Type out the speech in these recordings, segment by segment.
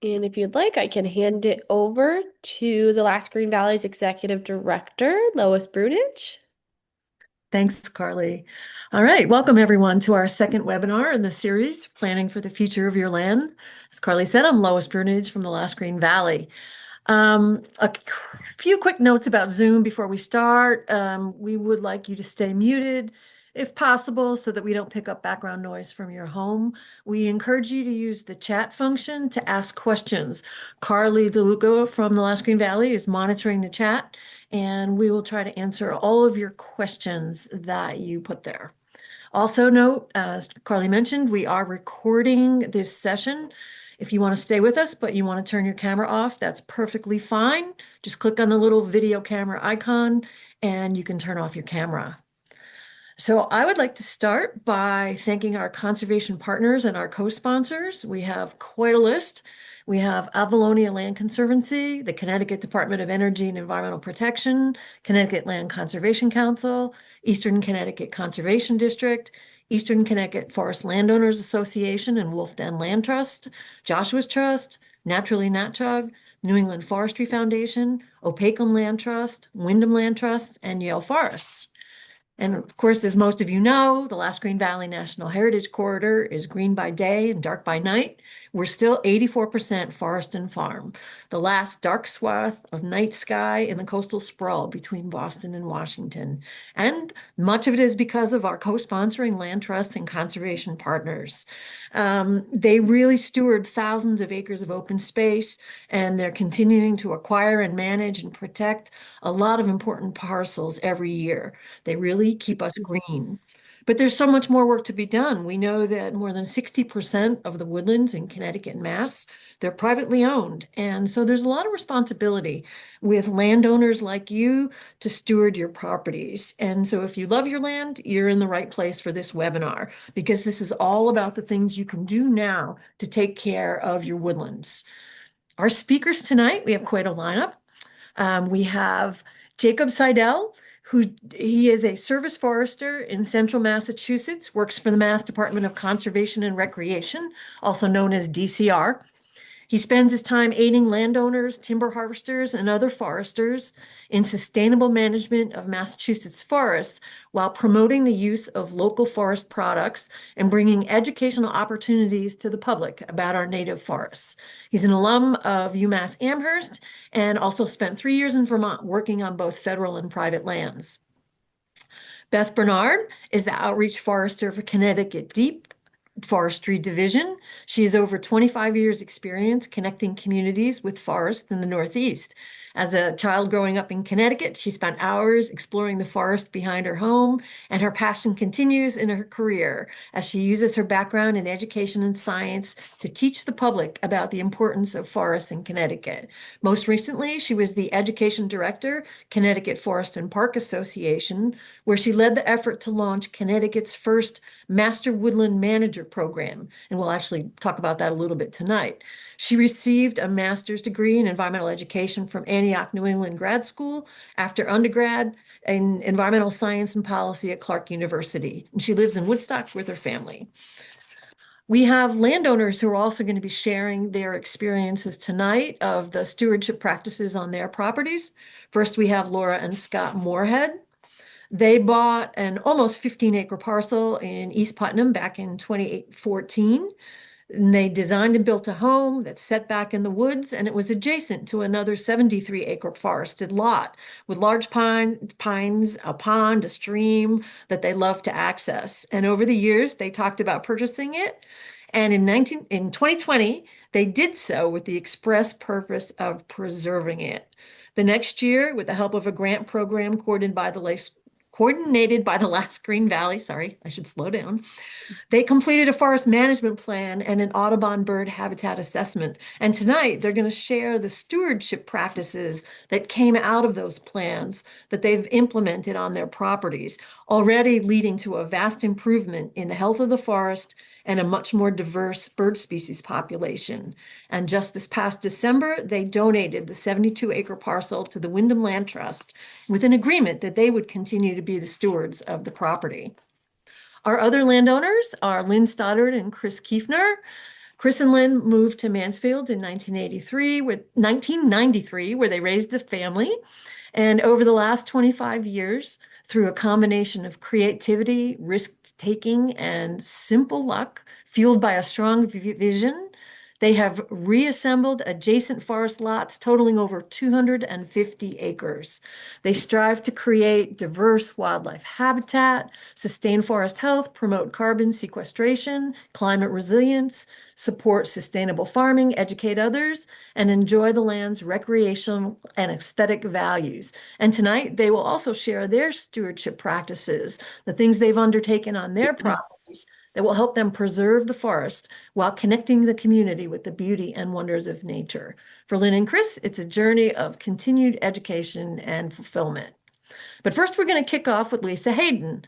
And if you'd like, I can hand it over to the Last Green Valley's Executive Director, Lois Brunage. Thanks, Carly. All right, welcome everyone to our second webinar in the series, Planning for the Future of Your Land. As Carly said, I'm Lois Brunage from the Last Green Valley. A few quick notes about Zoom before we start. We would like you to stay muted if possible so that we don't pick up background noise from your home. We encourage you to use the chat function to ask questions. Carly DeLuca from the Last Green Valley is monitoring the chat, and we will try to answer all of your questions that you put there. Also note, as Carly mentioned, we are recording this session. If you want to stay with us, but you want to turn your camera off, that's perfectly fine. Just click on the little video camera icon and you can turn off your camera. So I would like to start by thanking our conservation partners and our co-sponsors. We have quite a list. We have Avalonia Land Conservancy, the Connecticut Department of Energy and Environmental Protection, Connecticut Land Conservation Council, Eastern Connecticut Conservation District, Eastern Connecticut Forest Landowners Association and Wolf Den Land Trust, Joshua's Trust, Naturally Natchog, New England Forestry Foundation, Opakam Land Trust, Wyndham Land Trust, and Yale Forests. And of course, as most of you know, the Last Green Valley National Heritage Corridor is green by day and dark by night. We're still 84% forest and farm, the last dark swath of night sky in the coastal sprawl between Boston and Washington. And much of it is because of our co-sponsoring land trusts and conservation partners. They really steward thousands of acres of open space, and they're continuing to acquire and manage and protect a lot of important parcels every year. They really keep us green. But there's so much more work to be done. We know that more than 60% of the woodlands in Connecticut and Mass, they're privately owned. And so there's a lot of responsibility with landowners like you to steward your properties. And so if you love your land, you're in the right place for this webinar, because this is all about the things you can do now to take care of your woodlands. Our speakers tonight, we have quite a lineup. We have Jacob Seidel, who he is a service forester in central Massachusetts, works for the Mass Department of Conservation and Recreation, also known as DCR. He spends his time aiding landowners, timber harvesters, and other foresters in sustainable management of Massachusetts forests while promoting the use of local forest products and bringing educational opportunities to the public about our native forests. He's an alum of UMass Amherst and also spent 3 years in Vermont working on both federal and private lands. Beth Bernard is the outreach forester for Connecticut Deep Forestry Division. She has over 25 years experience connecting communities with forests in the Northeast. As a child growing up in Connecticut, she spent hours exploring the forest behind her home, and her passion continues in her career as she uses her background in education and science to teach the public about the importance of forests in Connecticut. Most recently, she was the education director, Connecticut Forest and Park Association, where she led the effort to launch Connecticut's first Master Woodland Manager program. And we'll actually talk about that a little bit tonight. She received a master's degree in environmental education from Antioch, New England Grad School after undergrad in environmental science and policy at Clark University. And she lives in Woodstock with her family. We have landowners who are also going to be sharing their experiences tonight of the stewardship practices on their properties. First, we have Laura and Scott Moorhead. They bought an almost 15-acre parcel in East Putnam back in 2014. And they designed and built a home that's set back in the woods, and it was adjacent to another 73-acre forested lot with large pines, a pond, a stream that they love to access. And over the years, they talked about purchasing it. And in 2020, they did so with the express purpose of preserving it. The next year, with the help of a grant program coordinated by the Last Green Valley, sorry, I should slow down, they completed a forest management plan and an Audubon bird habitat assessment. And tonight they're going to share the stewardship practices that came out of those plans that they've implemented on their properties, already leading to a vast improvement in the health of the forest and a much more diverse bird species population. And just this past December, they donated the 72-acre parcel to the Wyndham Land Trust with an agreement that they would continue to be the stewards of the property. Our other landowners are Lynn Stoddard and Chris Kiefner. Chris and Lynn moved to Mansfield in 1993, where they raised the family. And over the last 25 years, through a combination of creativity, risk taking, and simple luck, fueled by a strong vision, they have reassembled adjacent forest lots totaling over 250 acres. They strive to create diverse wildlife habitat, sustain forest health, promote carbon sequestration, climate resilience, support sustainable farming, educate others, and enjoy the land's recreational and aesthetic values. And tonight, they will also share their stewardship practices, the things they've undertaken on their properties that will help them preserve the forest while connecting the community with the beauty and wonders of nature. For Lynn and Chris, it's a journey of continued education and fulfillment. But first, we're going to kick off with Lisa Hayden.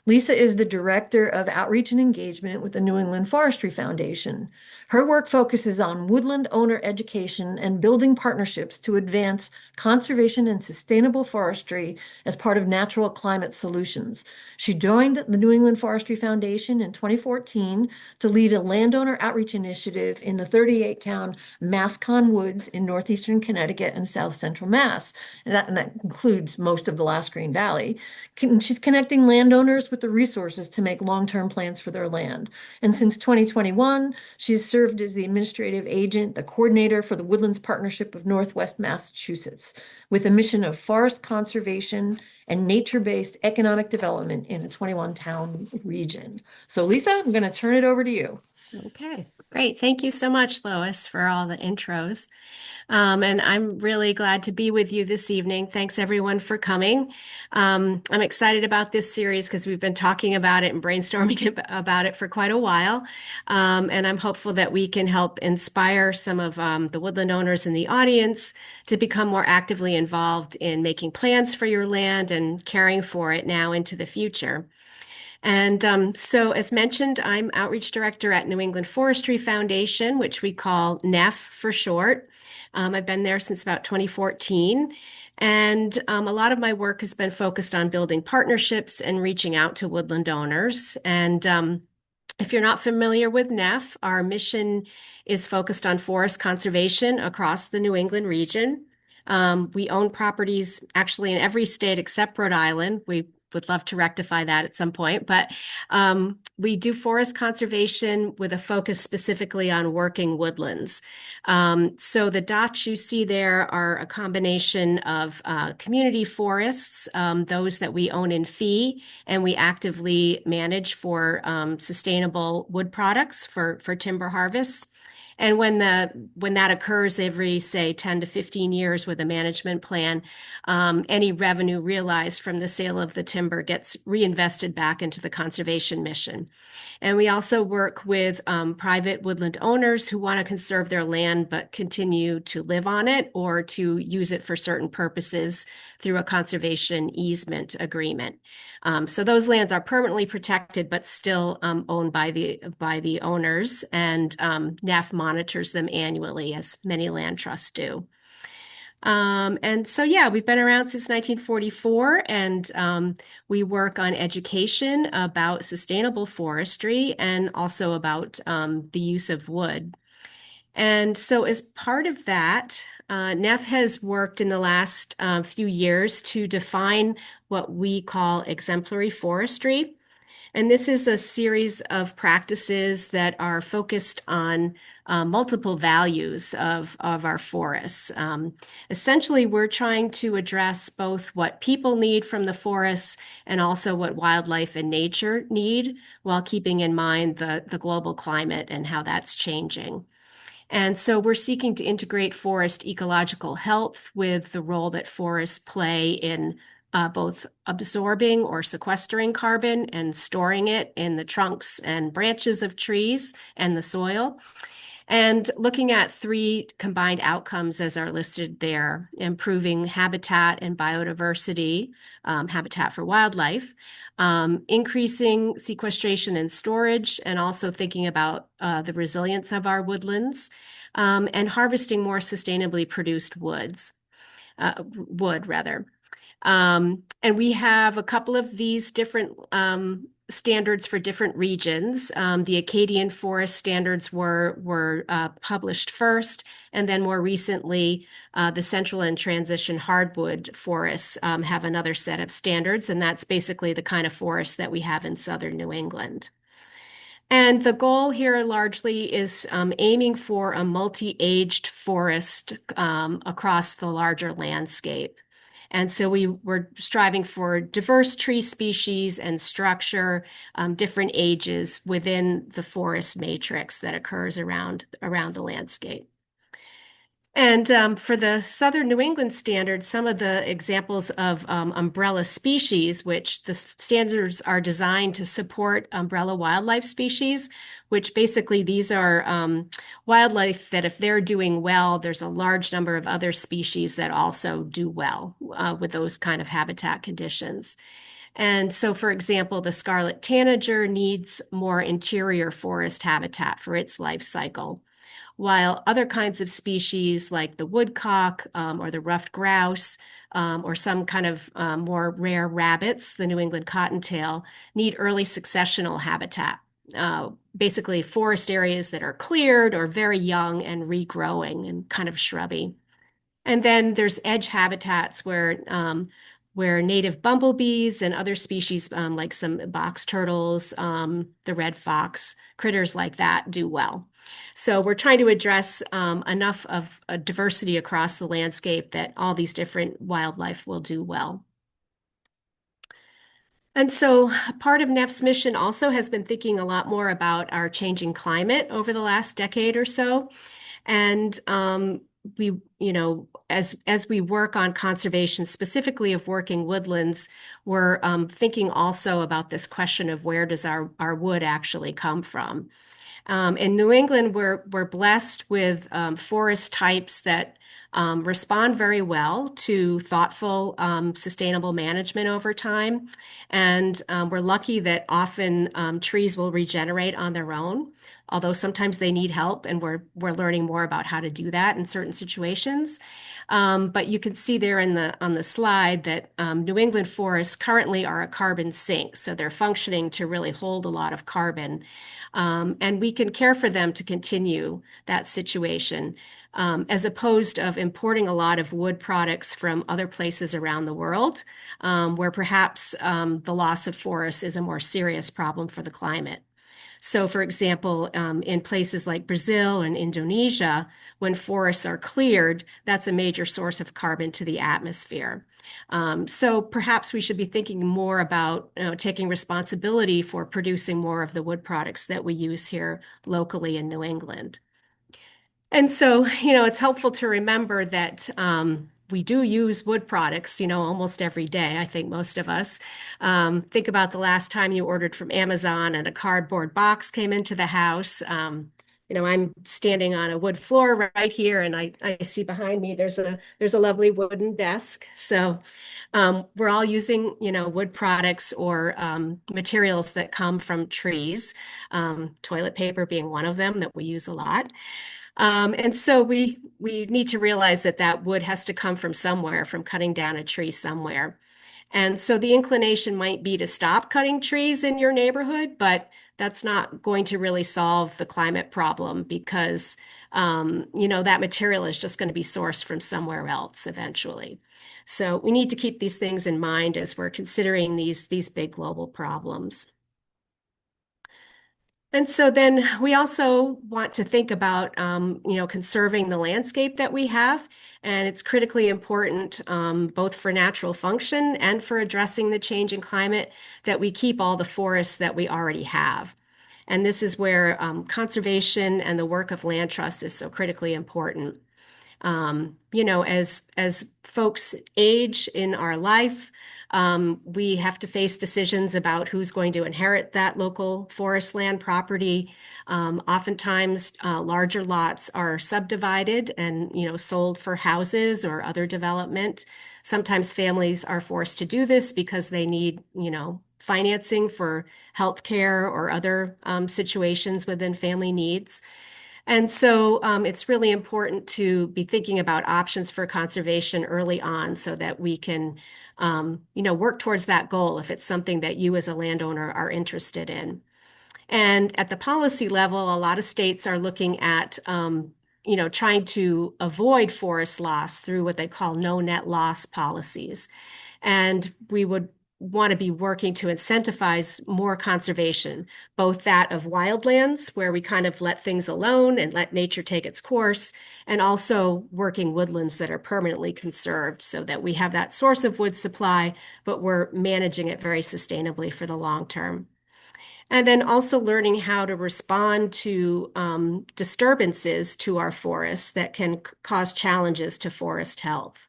Lisa is the Director of Outreach and Engagement with the New England Forestry Foundation. Her work focuses on woodland owner education and building partnerships to advance conservation and sustainable forestry as part of natural climate solutions. She joined the New England Forestry Foundation in 2014 to lead a landowner outreach initiative in the 38-town Mascon Woods in northeastern Connecticut and south central Mass. And that includes most of the Last Green Valley. She's connecting landowners with the resources to make long-term plans for their land. And since 2021, she has served as the administrative agent, the coordinator for the Woodlands Partnership of Northwest Massachusetts, with a mission of forest conservation and nature-based economic development in a 21-town region. So Lisa, I'm going to turn it over to you. Okay, great. Thank you so much, Lois, for all the intros. And I'm really glad to be with you this evening. Thanks everyone for coming. I'm excited about this series because we've been talking about it and brainstorming about it for quite a while. And I'm hopeful that we can help inspire some of the woodland owners in the audience to become more actively involved in making plans for your land and caring for it now into the future. And so, as mentioned, I'm Outreach Director at New England Forestry Foundation, which we call NEF for short. I've been there since about 2014. And a lot of my work has been focused on building partnerships and reaching out to woodland owners. And if you're not familiar with NEF, our mission is focused on forest conservation across the New England region. We own properties actually in every state except Rhode Island. We would love to rectify that at some point, but we do forest conservation with a focus specifically on working woodlands. So the dots you see there are a combination of community forests, those that we own in fee, and we actively manage for sustainable wood products for timber harvests. And when that occurs every, say, 10 to 15 years with a management plan, any revenue realized from the sale of the timber gets reinvested back into the conservation mission. And we also work with private woodland owners who want to conserve their land but continue to live on it or to use it for certain purposes through a conservation easement agreement. So those lands are permanently protected but still owned by the owners, and NAF monitors them annually, as many land trusts do. And so, yeah, we've been around since 1944, and we work on education about sustainable forestry and also about the use of wood. And so as part of that, NEF has worked in the last few years to define what we call exemplary forestry. And this is a series of practices that are focused on multiple values of our forests. Essentially, we're trying to address both what people need from the forests and also what wildlife and nature need, while keeping in mind the global climate and how that's changing. And so we're seeking to integrate forest ecological health with the role that forests play in both absorbing or sequestering carbon and storing it in the trunks and branches of trees and the soil. And looking at three combined outcomes as are listed there: improving habitat and biodiversity, habitat for wildlife, increasing sequestration and storage, and also thinking about the resilience of our woodlands, and harvesting more sustainably produced wood rather. And we have a couple of these different standards for different regions. The Acadian forest standards were published first, and then more recently, the central and transition hardwood forests have another set of standards, and that's basically the kind of forest that we have in southern New England. And the goal here largely is aiming for a multi-aged forest across the larger landscape. And so we were striving for diverse tree species and structure, different ages within the forest matrix that occurs around the landscape. And for the Southern New England standards, some of the examples of umbrella species, which the standards are designed to support umbrella wildlife species, which basically these are wildlife that if they're doing well, there's a large number of other species that also do well with those kind of habitat conditions. And so, for example, the scarlet tanager needs more interior forest habitat for its life cycle, while other kinds of species like the woodcock or the ruffed grouse or some kind of more rare rabbits, the New England cottontail, need early successional habitat. Basically, forest areas that are cleared or very young and regrowing and kind of shrubby. And then there's edge habitats where native bumblebees and other species like some box turtles, the red fox, critters like that do well. So we're trying to address enough of a diversity across the landscape that all these different wildlife will do well. And so part of NEF's mission also has been thinking a lot more about our changing climate over the last decade or so. And we, as we work on conservation, specifically of working woodlands, we're thinking also about this question of where does our wood actually come from? In New England, we're blessed with forest types that respond very well to thoughtful, sustainable management over time. And we're lucky that often trees will regenerate on their own, although sometimes they need help, and we're learning more about how to do that in certain situations. But you can see there on the slide that New England forests currently are a carbon sink, so they're functioning to really hold a lot of carbon. And we can care for them to continue that situation, as opposed of importing a lot of wood products from other places around the world, where perhaps the loss of forests is a more serious problem for the climate. So, for example, in places like Brazil and Indonesia, when forests are cleared, that's a major source of carbon to the atmosphere. So perhaps we should be thinking more about taking responsibility for producing more of the wood products that we use here locally in New England. And so, it's helpful to remember that we do use wood products, almost every day. I think most of us think about the last time you ordered from Amazon and a cardboard box came into the house. I'm standing on a wood floor right here, and I see behind me there's a lovely wooden desk. So we're all using, wood products or materials that come from trees, toilet paper being one of them that we use a lot. And so we need to realize that wood has to come from somewhere, from cutting down a tree somewhere. And so the inclination might be to stop cutting trees in your neighborhood, but that's not going to really solve the climate problem because, that material is just going to be sourced from somewhere else eventually. So we need to keep these things in mind as we're considering these big global problems. And so then we also want to think about, conserving the landscape that we have. And it's critically important, both for natural function and for addressing the change in climate, that we keep all the forests that we already have. And this is where conservation and the work of land trusts is so critically important. As folks age in our life, we have to face decisions about who's going to inherit that local forest land property. Oftentimes, larger lots are subdivided and, sold for houses or other development. Sometimes families are forced to do this because they need, financing for healthcare or other situations within family needs. And so it's really important to be thinking about options for conservation early on so that we can, work towards that goal if it's something that you as a landowner are interested in. And at the policy level, a lot of states are looking at, trying to avoid forest loss through what they call no net loss policies. And we would want to be working to incentivize more conservation, both that of wildlands, where we kind of let things alone and let nature take its course, and also working woodlands that are permanently conserved so that we have that source of wood supply, but we're managing it very sustainably for the long term. And then also learning how to respond to disturbances to our forests that can cause challenges to forest health.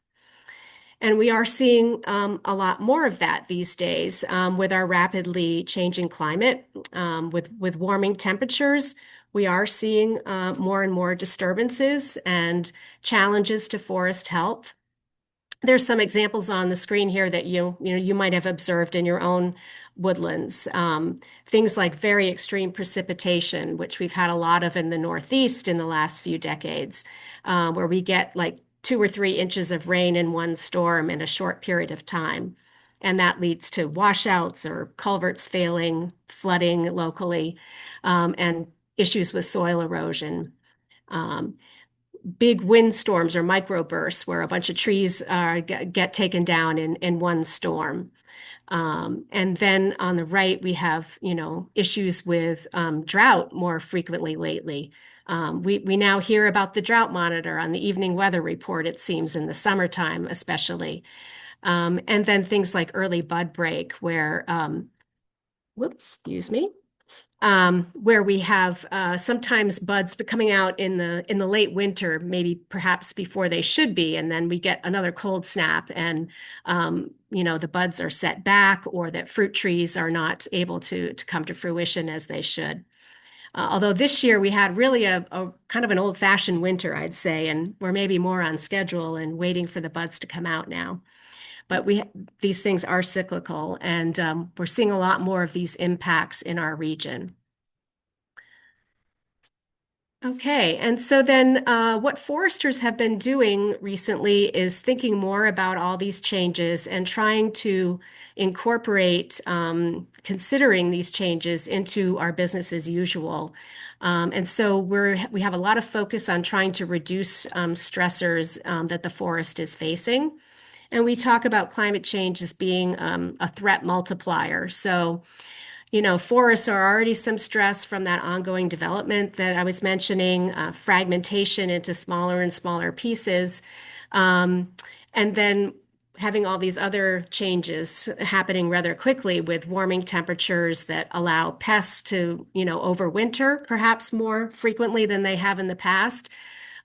And we are seeing a lot more of that these days with our rapidly changing climate, with warming temperatures. We are seeing more and more disturbances and challenges to forest health. There's some examples on the screen here that you might have observed in your own woodlands. Things like very extreme precipitation, which we've had a lot of in the Northeast in the last few decades, where we get like 2 or 3 inches of rain in one storm in a short period of time. And that leads to washouts or culverts failing, flooding locally, and issues with soil erosion. Um, Big windstorms or microbursts where a bunch of trees get taken down in one storm. And then on the right, we have, issues with drought more frequently lately. We now hear about the drought monitor on the evening weather report, it seems, in the summertime, especially. And then things like early bud break, where, excuse me, where we have sometimes buds coming out in the late winter, maybe perhaps before they should be, and then we get another cold snap, and the buds are set back, or that fruit trees are not able to come to fruition as they should. Although this year we had really a kind of an old-fashioned winter, I'd say, and we're maybe more on schedule and waiting for the buds to come out now. But these things are cyclical, and we're seeing a lot more of these impacts in our region. Okay, and so then what foresters have been doing recently is thinking more about all these changes and trying to incorporate considering these changes into our business as usual. And so we have a lot of focus on trying to reduce stressors that the forest is facing. And we talk about climate change as being a threat multiplier. So forests are already some stress from that ongoing development that I was mentioning, fragmentation into smaller and smaller pieces, and then having all these other changes happening rather quickly with warming temperatures that allow pests to, overwinter perhaps more frequently than they have in the past.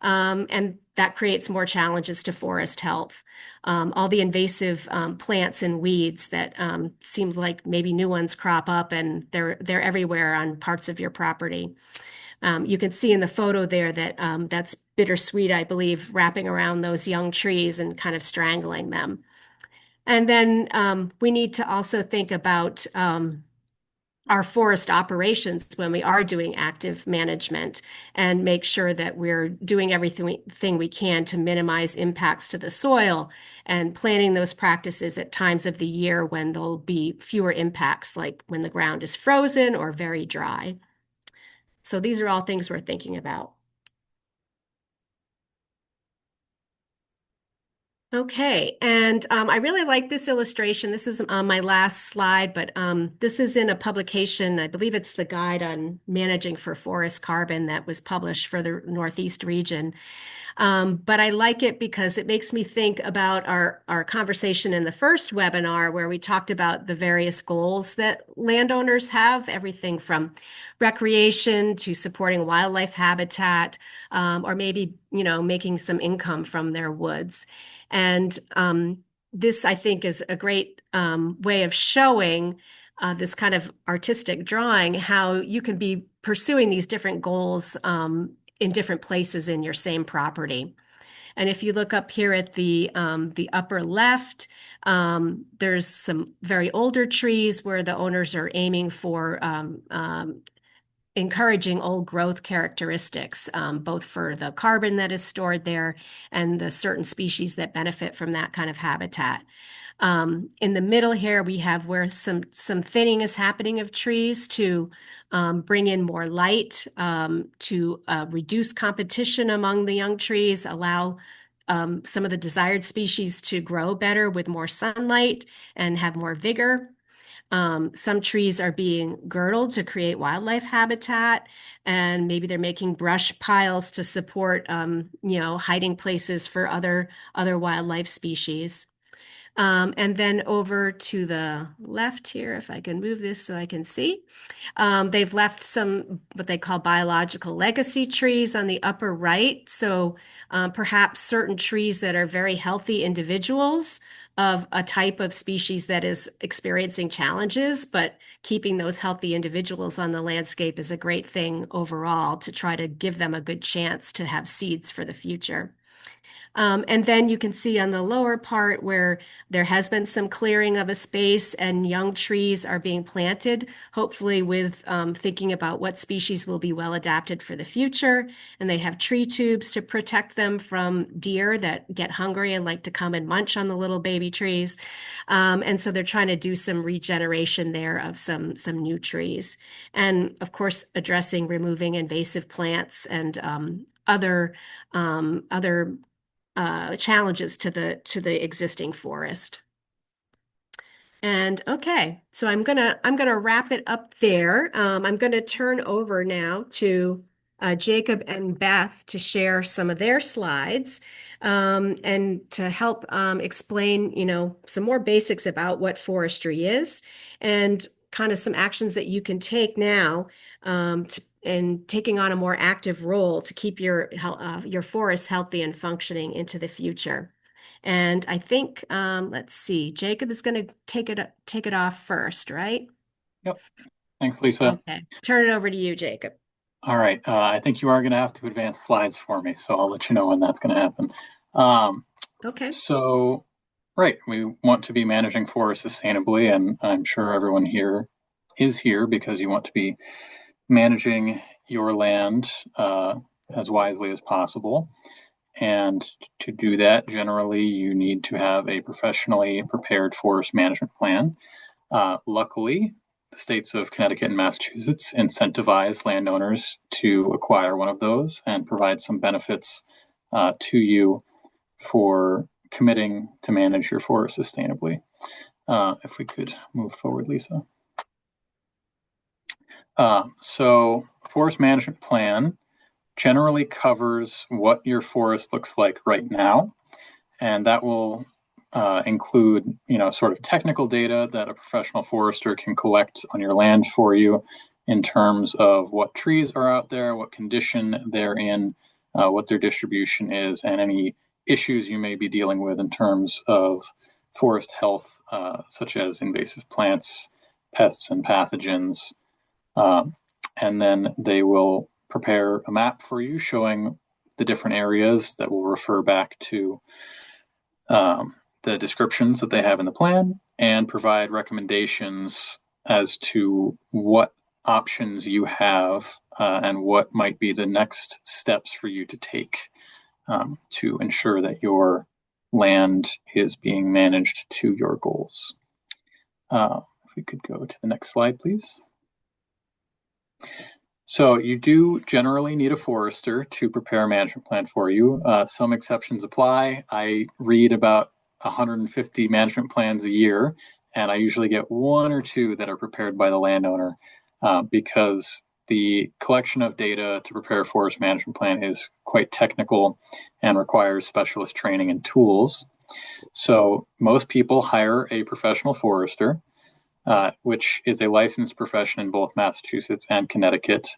And that creates more challenges to forest health. All the invasive plants and weeds that seem like maybe new ones crop up, and they're everywhere on parts of your property. You can see in the photo there that that's bittersweet, I believe, wrapping around those young trees and kind of strangling them. And then we need to also think about our forest operations when we are doing active management and make sure that we're doing everything we can to minimize impacts to the soil and planning those practices at times of the year when there'll be fewer impacts, like when the ground is frozen or very dry. So these are all things we're thinking about. Okay, and I really like this illustration. This is my last slide, but this is in a publication. I believe it's the Guide on Managing for Forest Carbon that was published for the Northeast region. But I like it because it makes me think about our conversation in the first webinar where we talked about the various goals that landowners have, everything from recreation to supporting wildlife habitat, or maybe, making some income from their woods. And this, I think, is a great way of showing this kind of artistic drawing how you can be pursuing these different goals in different places in your same property. And if you look up here at the upper left, there's some very older trees where the owners are aiming for encouraging old growth characteristics, both for the carbon that is stored there and the certain species that benefit from that kind of habitat. In the middle here, we have where some thinning is happening of trees to bring in more light, to reduce competition among the young trees, allow some of the desired species to grow better with more sunlight and have more vigor. Some trees are being girdled to create wildlife habitat, and maybe they're making brush piles to support, hiding places for other wildlife species. And then over to the left here, if I can move this so I can see. They've left some what they call biological legacy trees on the upper right. So perhaps certain trees that are very healthy individuals of a type of species that is experiencing challenges, but keeping those healthy individuals on the landscape is a great thing overall to try to give them a good chance to have seeds for the future. And then you can see on the lower part where there has been some clearing of a space and young trees are being planted, hopefully with thinking about what species will be well adapted for the future. And they have tree tubes to protect them from deer that get hungry and like to come and munch on the little baby trees. And so they're trying to do some regeneration there of some new trees. And of course, addressing removing invasive plants and other challenges to the existing forest. And okay, so I'm gonna wrap it up there. I'm gonna turn over now to Jacob and Beth to share some of their slides and to help explain, some more basics about what forestry is and kind of some actions that you can take now and taking on a more active role to keep your forests healthy and functioning into the future. And I think, let's see, Jacob is going to take it off first, right? Yep. Thanks, Lisa. Okay. Turn it over to you, Jacob. All right. I think you are going to have to advance slides for me, so I'll let you know when that's going to happen. Okay. So, right, we want to be managing forests sustainably, and I'm sure everyone here is here because you want to be managing your land as wisely as possible. And to do that, generally, you need to have a professionally prepared forest management plan. Luckily, the states of Connecticut and Massachusetts incentivize landowners to acquire one of those and provide some benefits to you for committing to manage your forest sustainably. If we could move forward, Lisa. So, forest management plan generally covers what your forest looks like right now, and that will include, sort of technical data that a professional forester can collect on your land for you in terms of what trees are out there, what condition they're in, what their distribution is, and any issues you may be dealing with in terms of forest health, such as invasive plants, pests, and pathogens. And then they will prepare a map for you showing the different areas that will refer back to the descriptions that they have in the plan and provide recommendations as to what options you have and what might be the next steps for you to take to ensure that your land is being managed to your goals. If we could go to the next slide, please. So you do generally need a forester to prepare a management plan for you. Some exceptions apply. I read about 150 management plans a year, and I usually get one or two that are prepared by the landowner because the collection of data to prepare a forest management plan is quite technical and requires specialist training and tools. So most people hire a professional forester, which is a licensed profession in both Massachusetts and Connecticut.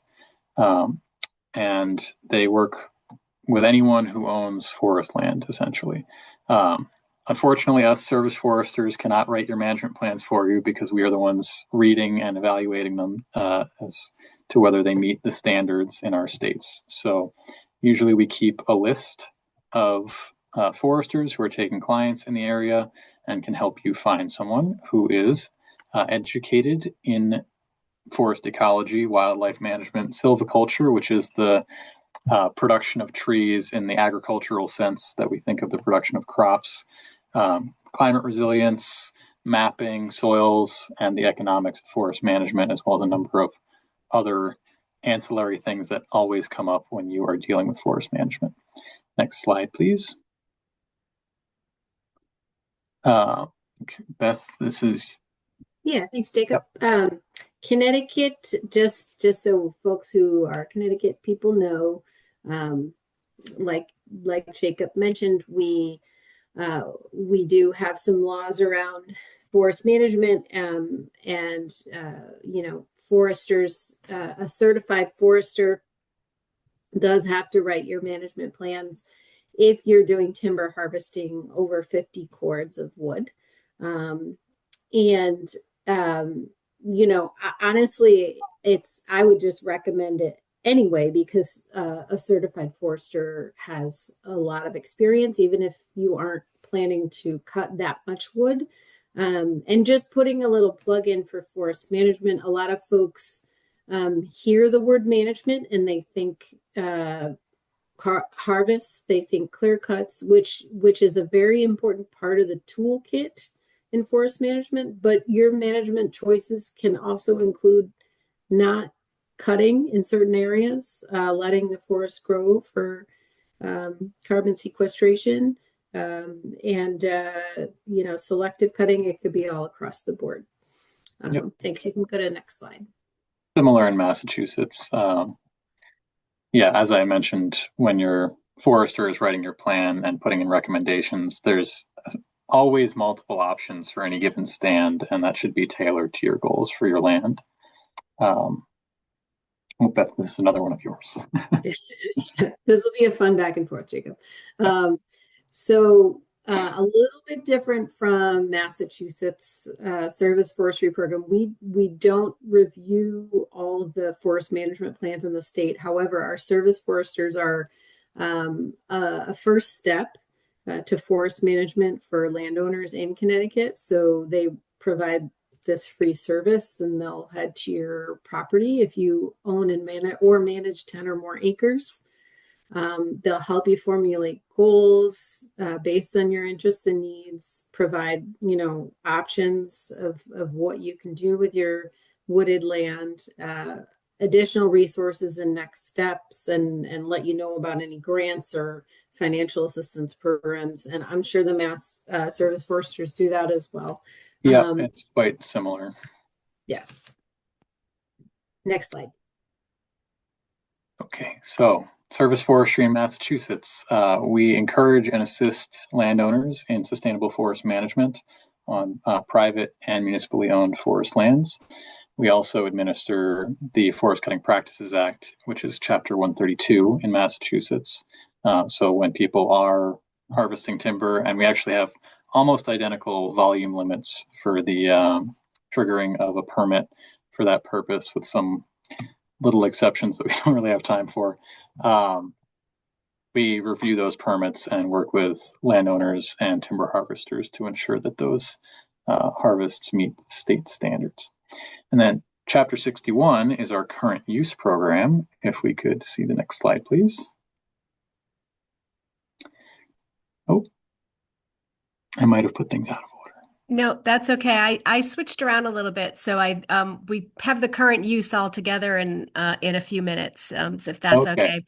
And they work with anyone who owns forest land, essentially. Unfortunately, us service foresters cannot write your management plans for you because we are the ones reading and evaluating them as to whether they meet the standards in our states. So usually we keep a list of foresters who are taking clients in the area and can help you find someone who is educated in forest ecology, wildlife management, silviculture, which is the production of trees in the agricultural sense that we think of the production of crops, climate resilience, mapping, soils, and the economics of forest management, as well as a number of other ancillary things that always come up when you are dealing with forest management. Next slide, please. Beth, this is. Yeah, thanks, Jacob. Connecticut, just so folks who are Connecticut people know, like Jacob mentioned, we do have some laws around forest management, and foresters, a certified forester does have to write your management plans if you're doing timber harvesting over 50 cords of wood. Honestly, I would just recommend it anyway, because a certified forester has a lot of experience, even if you aren't planning to cut that much wood. And just putting a little plug in for forest management, a lot of folks hear the word management and they think harvests, they think clear cuts, which is a very important part of the toolkit in forest management, but your management choices can also include not cutting in certain areas, letting the forest grow for carbon sequestration, and selective cutting. It could be all across the board. Yep. Thanks. You can go to the next slide. Similar in Massachusetts. As I mentioned, when your forester is writing your plan and putting in recommendations, there's always multiple options for any given stand, and that should be tailored to your goals for your land. Beth, this is another one of yours. This will be a fun back and forth, Jacob. So a little bit different from Massachusetts service forestry program. We don't review all of the forest management plans in the state. However, our service foresters are a first step to forest management for landowners in Connecticut. So they provide this free service, and they'll head to your property if you own and manage 10 or more acres. They'll help you formulate goals based on your interests and needs, provide, options of what you can do with your wooded land, additional resources and next steps, and let you know about any grants or financial assistance programs. And I'm sure the Mass Service Foresters do that as well. Yeah, it's quite similar. Yeah. Next slide. Okay, so service forestry in Massachusetts. We encourage and assist landowners in sustainable forest management on private and municipally owned forest lands. We also administer the Forest Cutting Practices Act, which is Chapter 132 in Massachusetts. So when people are harvesting timber, and we actually have almost identical volume limits for the triggering of a permit for that purpose, with some little exceptions that we don't really have time for. We review those permits and work with landowners and timber harvesters to ensure that those harvests meet state standards. And then Chapter 61 is our current use program. If we could see the next slide, please. Oh, I might have put things out of order. No, that's okay. I switched around a little bit, so we have the current use all together in a few minutes, so if that's okay.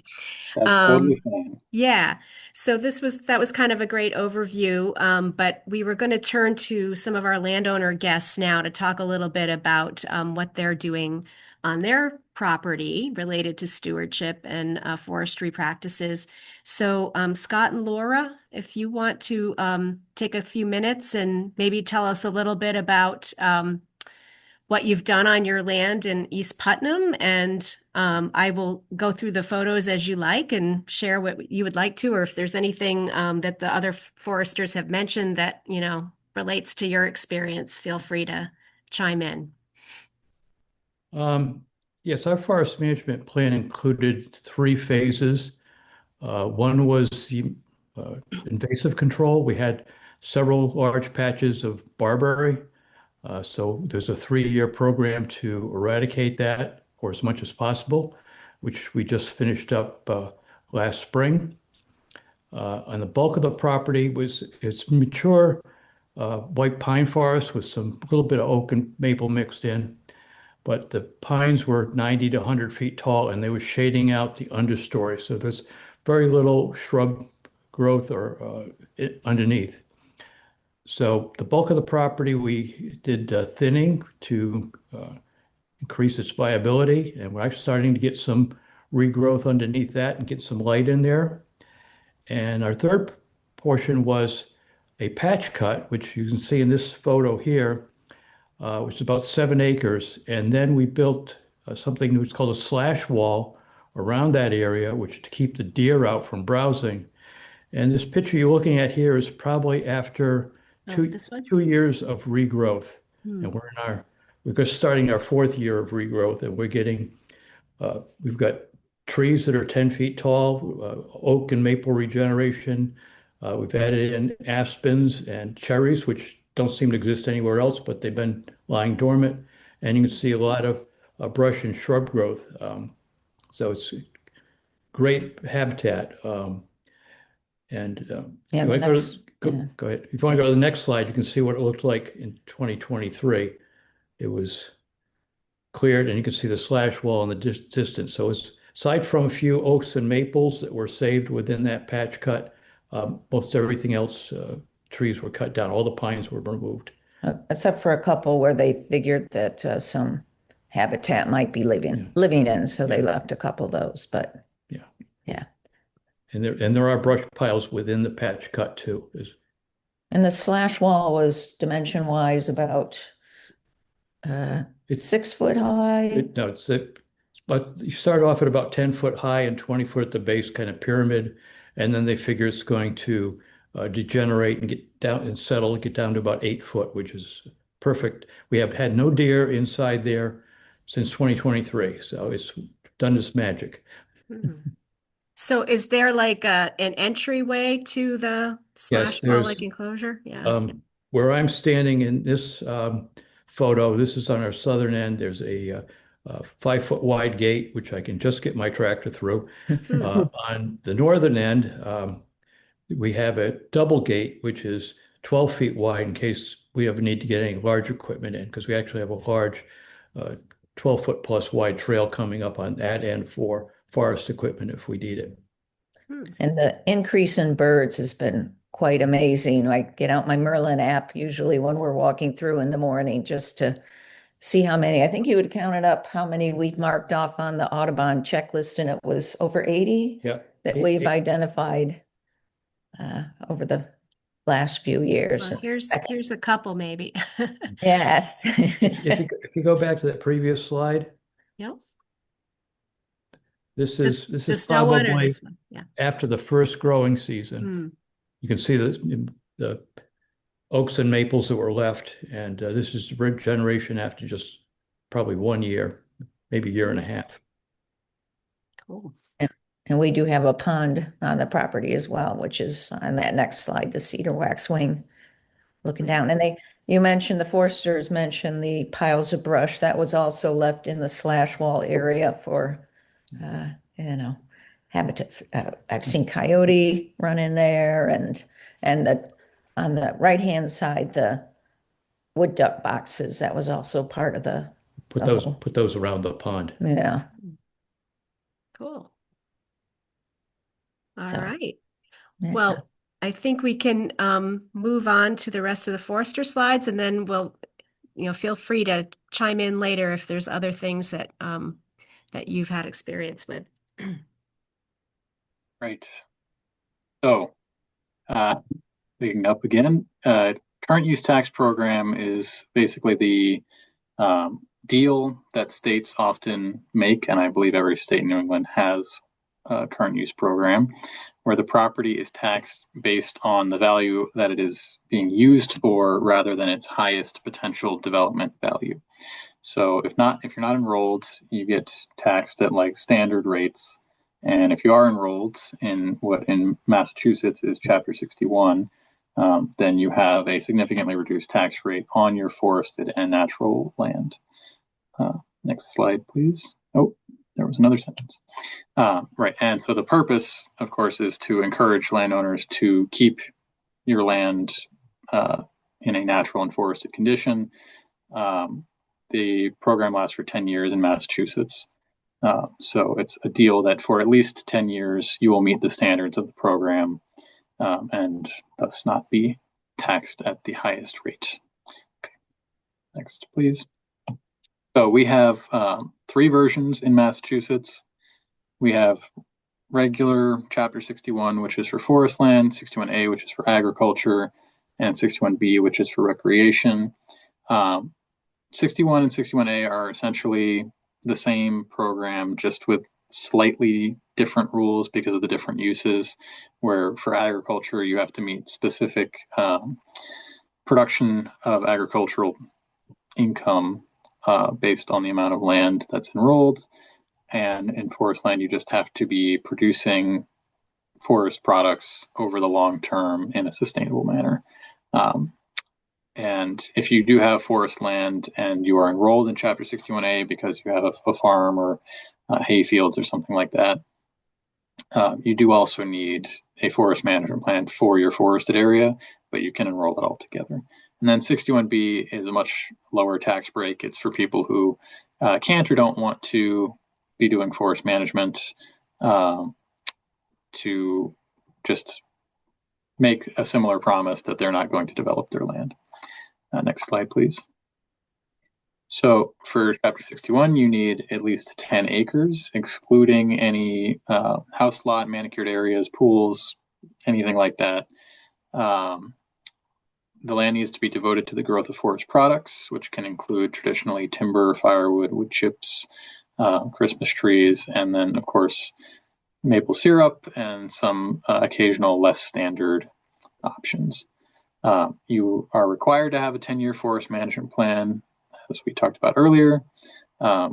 That's totally fine. Yeah. So that was kind of a great overview, but we were going to turn to some of our landowner guests now to talk a little bit about what they're doing on their property related to stewardship and forestry practices. So Scott and Laura, if you want to take a few minutes and maybe tell us a little bit about what you've done on your land in East Putnam, and I will go through the photos as you like and share what you would like to, or if there's anything that the other foresters have mentioned that, relates to your experience, feel free to chime in. Yes, our forest management plan included 3 phases. One was the invasive control. We had several large patches of barberry. So there's a 3-year program to eradicate that or as much as possible, which we just finished up last spring. And the bulk of the property it's mature white pine forest with some little bit of oak and maple mixed in. But the pines were 90 to 100 feet tall and they were shading out the understory. So there's very little shrub growth or underneath. So the bulk of the property we did thinning to increase its viability, and we're actually starting to get some regrowth underneath that and get some light in there. And our third portion was a patch cut, which you can see in this photo here, which is about 7 acres. And then we built something that's called a slash wall around that area, which to keep the deer out from browsing. And this picture you're looking at here is probably after This one? 2 years of regrowth. And we're just starting our 4th year of regrowth, and we've got trees that are 10 feet tall, oak and maple regeneration. We've added in aspens and cherries, which don't seem to exist anywhere else, but they've been lying dormant. And you can see a lot of brush and shrub growth. So it's great habitat. Yeah, Go the ahead. next, yeah. Go ahead. If you want to go to the next slide, you can see what it looked like in 2023. It was cleared, and you can see the slash wall in the distance. So it's, aside from a few oaks and maples that were saved within that patch cut, most everything else, trees were cut down. All the pines were removed. Except for a couple where they figured that some habitat might be living in, so they left a couple of those. But yeah. And there are brush piles within the patch cut too. And the slash wall was dimension-wise about It's 6 foot high. But you start off at about 10 foot high and 20 foot at the base, kind of pyramid, and then they figure it's going to degenerate and get down and settle, get down to about 8 foot, which is perfect. We have had no deer inside there since 2023, so it's done its magic. So is there like an entryway to the slash wall like enclosure? Yeah. Where I'm standing in this photo, this is on our southern end. There's a 5 foot wide gate, which I can just get my tractor through. On the northern end, we have a double gate, which is 12 feet wide in case we ever need to get any large equipment in, because we actually have a large 12 foot plus wide trail coming up on that end for forest equipment if we need it. And the increase in birds has been quite amazing. I get out my Merlin app usually when we're walking through in the morning just to see how many. I think you had counted up how many we'd marked off on the Audubon checklist, and it was over 80 that we've identified over the last few years. Well, here's a couple maybe. Yes. If you go back to that previous slide. Yep. This is snow one or probably this one? Yeah. after the first growing season. You can see the oaks and maples that were left, and this is regeneration after just probably 1 year, maybe a year and a half. Cool. And we do have a pond on the property as well, which is on that next slide, the cedar waxwing looking down. And you mentioned the foresters mentioned the piles of brush that was also left in the slash wall area for habitat. I've seen coyote run in there, and on the right-hand side, the wood duck boxes, that was also part of the put those around the pond. Yeah. Cool. All right. Yeah. Well, I think we can move on to the rest of the forester slides, and then we'll, feel free to chime in later if there's other things that that you've had experience with. Right. So, picking up again, current use tax program is basically the deal that states often make, and I believe every state in New England has a current use program, where the property is taxed based on the value that it is being used for rather than its highest potential development value. So if you're not enrolled, you get taxed at like standard rates. And if you are enrolled in what in Massachusetts is Chapter 61, then you have a significantly reduced tax rate on your forested and natural land. Next slide, please. Oh, there was another sentence. Right, and so the purpose, of course, is to encourage landowners to keep your land in a natural and forested condition. The program lasts for 10 years in Massachusetts. So it's a deal that for at least 10 years, you will meet the standards of the program and thus not be taxed at the highest rate. Okay. Next, please. So we have 3 versions in Massachusetts. We have regular Chapter 61, which is for forest land, 61A, which is for agriculture, and 61B, which is for recreation. 61 and 61A are essentially the same program, just with slightly different rules because of the different uses, where for agriculture, you have to meet specific production of agricultural income based on the amount of land that's enrolled. And in forest land, you just have to be producing forest products over the long term in a sustainable manner. And if you do have forest land and you are enrolled in Chapter 61A because you have a farm or hay fields or something like that, you do also need a forest management plan for your forested area, but you can enroll it all together. And then 61B is a much lower tax break. It's for people who can't or don't want to be doing forest management, to just make a similar promise that they're not going to develop their land. Next slide, please. So for Chapter 61, you need at least 10 acres, excluding any house lot, manicured areas, pools, anything like that. The land needs to be devoted to the growth of forest products, which can include traditionally timber, firewood, wood chips, Christmas trees, and then, of course, maple syrup and some occasional less standard options. You are required to have a 10-year forest management plan, as we talked about earlier,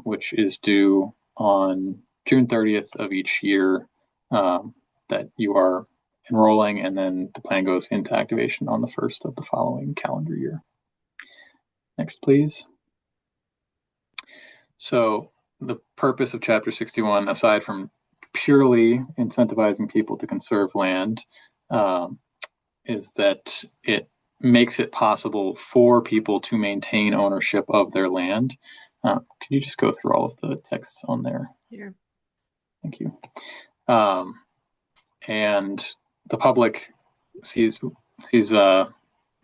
which is due on June 30th of each year that you are enrolling, and then the plan goes into activation on the 1st of the following calendar year. Next, please. So the purpose of Chapter 61, aside from purely incentivizing people to conserve land, is that it makes it possible for people to maintain ownership of their land. Could you just go through all of the text on there? Sure. Thank you. And the public sees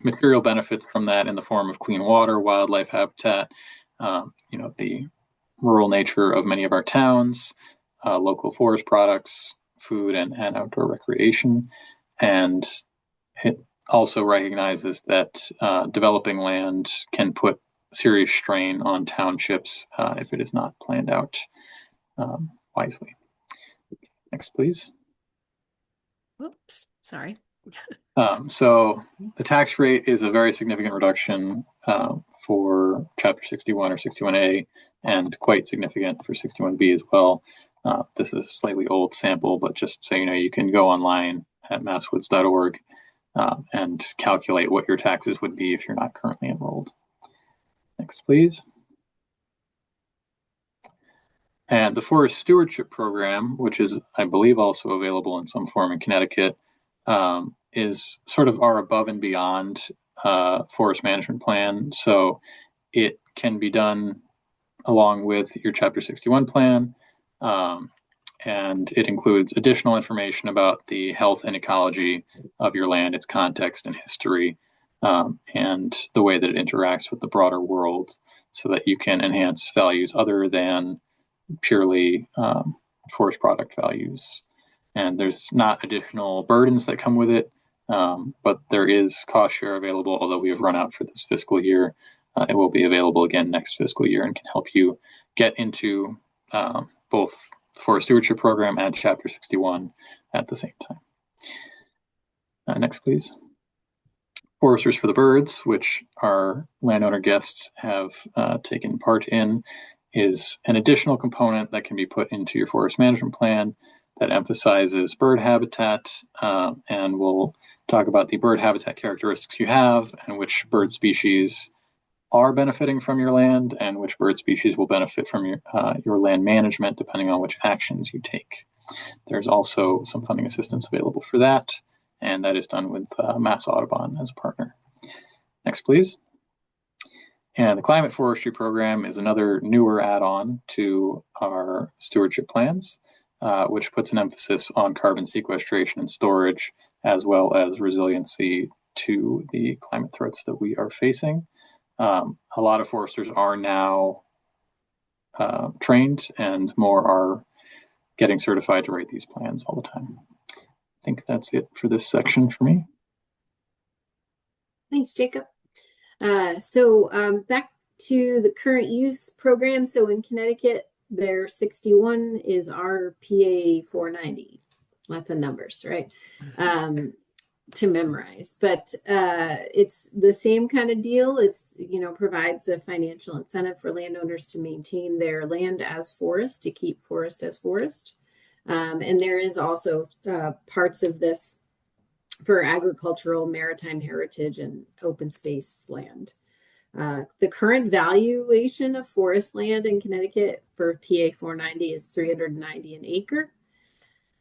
material benefits from that in the form of clean water, wildlife habitat, the rural nature of many of our towns, local forest products, food, and outdoor recreation. And it also recognizes that developing land can put serious strain on townships if it is not planned out wisely. Next, please. Oops, sorry. So the tax rate is a very significant reduction for Chapter 61 or 61A, and quite significant for 61B as well. This is a slightly old sample, but just so you know, you can go online at masswoods.org and calculate what your taxes would be if you're not currently enrolled. Next, please. And the Forest Stewardship Program, which is, I believe, also available in some form in Connecticut, is sort of our above and beyond forest management plan. So it can be done along with your Chapter 61 plan, and it includes additional information about the health and ecology of your land, its context and history, and the way that it interacts with the broader world, so that you can enhance values other than purely forest product values. And there's not additional burdens that come with it, but there is cost share available, although we have run out for this fiscal year. It will be available again next fiscal year and can help you get into both the Forest Stewardship Program and Chapter 61 at the same time. Next, please. Foresters for the Birds, which our landowner guests have taken part in, is an additional component that can be put into your forest management plan that emphasizes bird habitat, and we'll talk about the bird habitat characteristics you have and which bird species are benefiting from your land and which bird species will benefit from your land management depending on which actions you take. There's also some funding assistance available for that, and that is done with Mass Audubon as a partner. Next, please. And the climate forestry program is another newer add-on to our stewardship plans, which puts an emphasis on carbon sequestration and storage, as well as resiliency to the climate threats that we are facing. A lot of foresters are now trained, and more are getting certified to write these plans all the time. I think that's it for this section for me. Thanks, Jacob. So back to the current use program. So in Connecticut, their 61 is our PA 490. Lots of numbers, right? To memorize, but it's the same kind of deal. It's, provides a financial incentive for landowners to maintain their land as forest, to keep forest as forest. And there is also parts of this for agricultural, maritime heritage, and open space land. The current valuation of forest land in Connecticut for PA 490 is $390 an acre.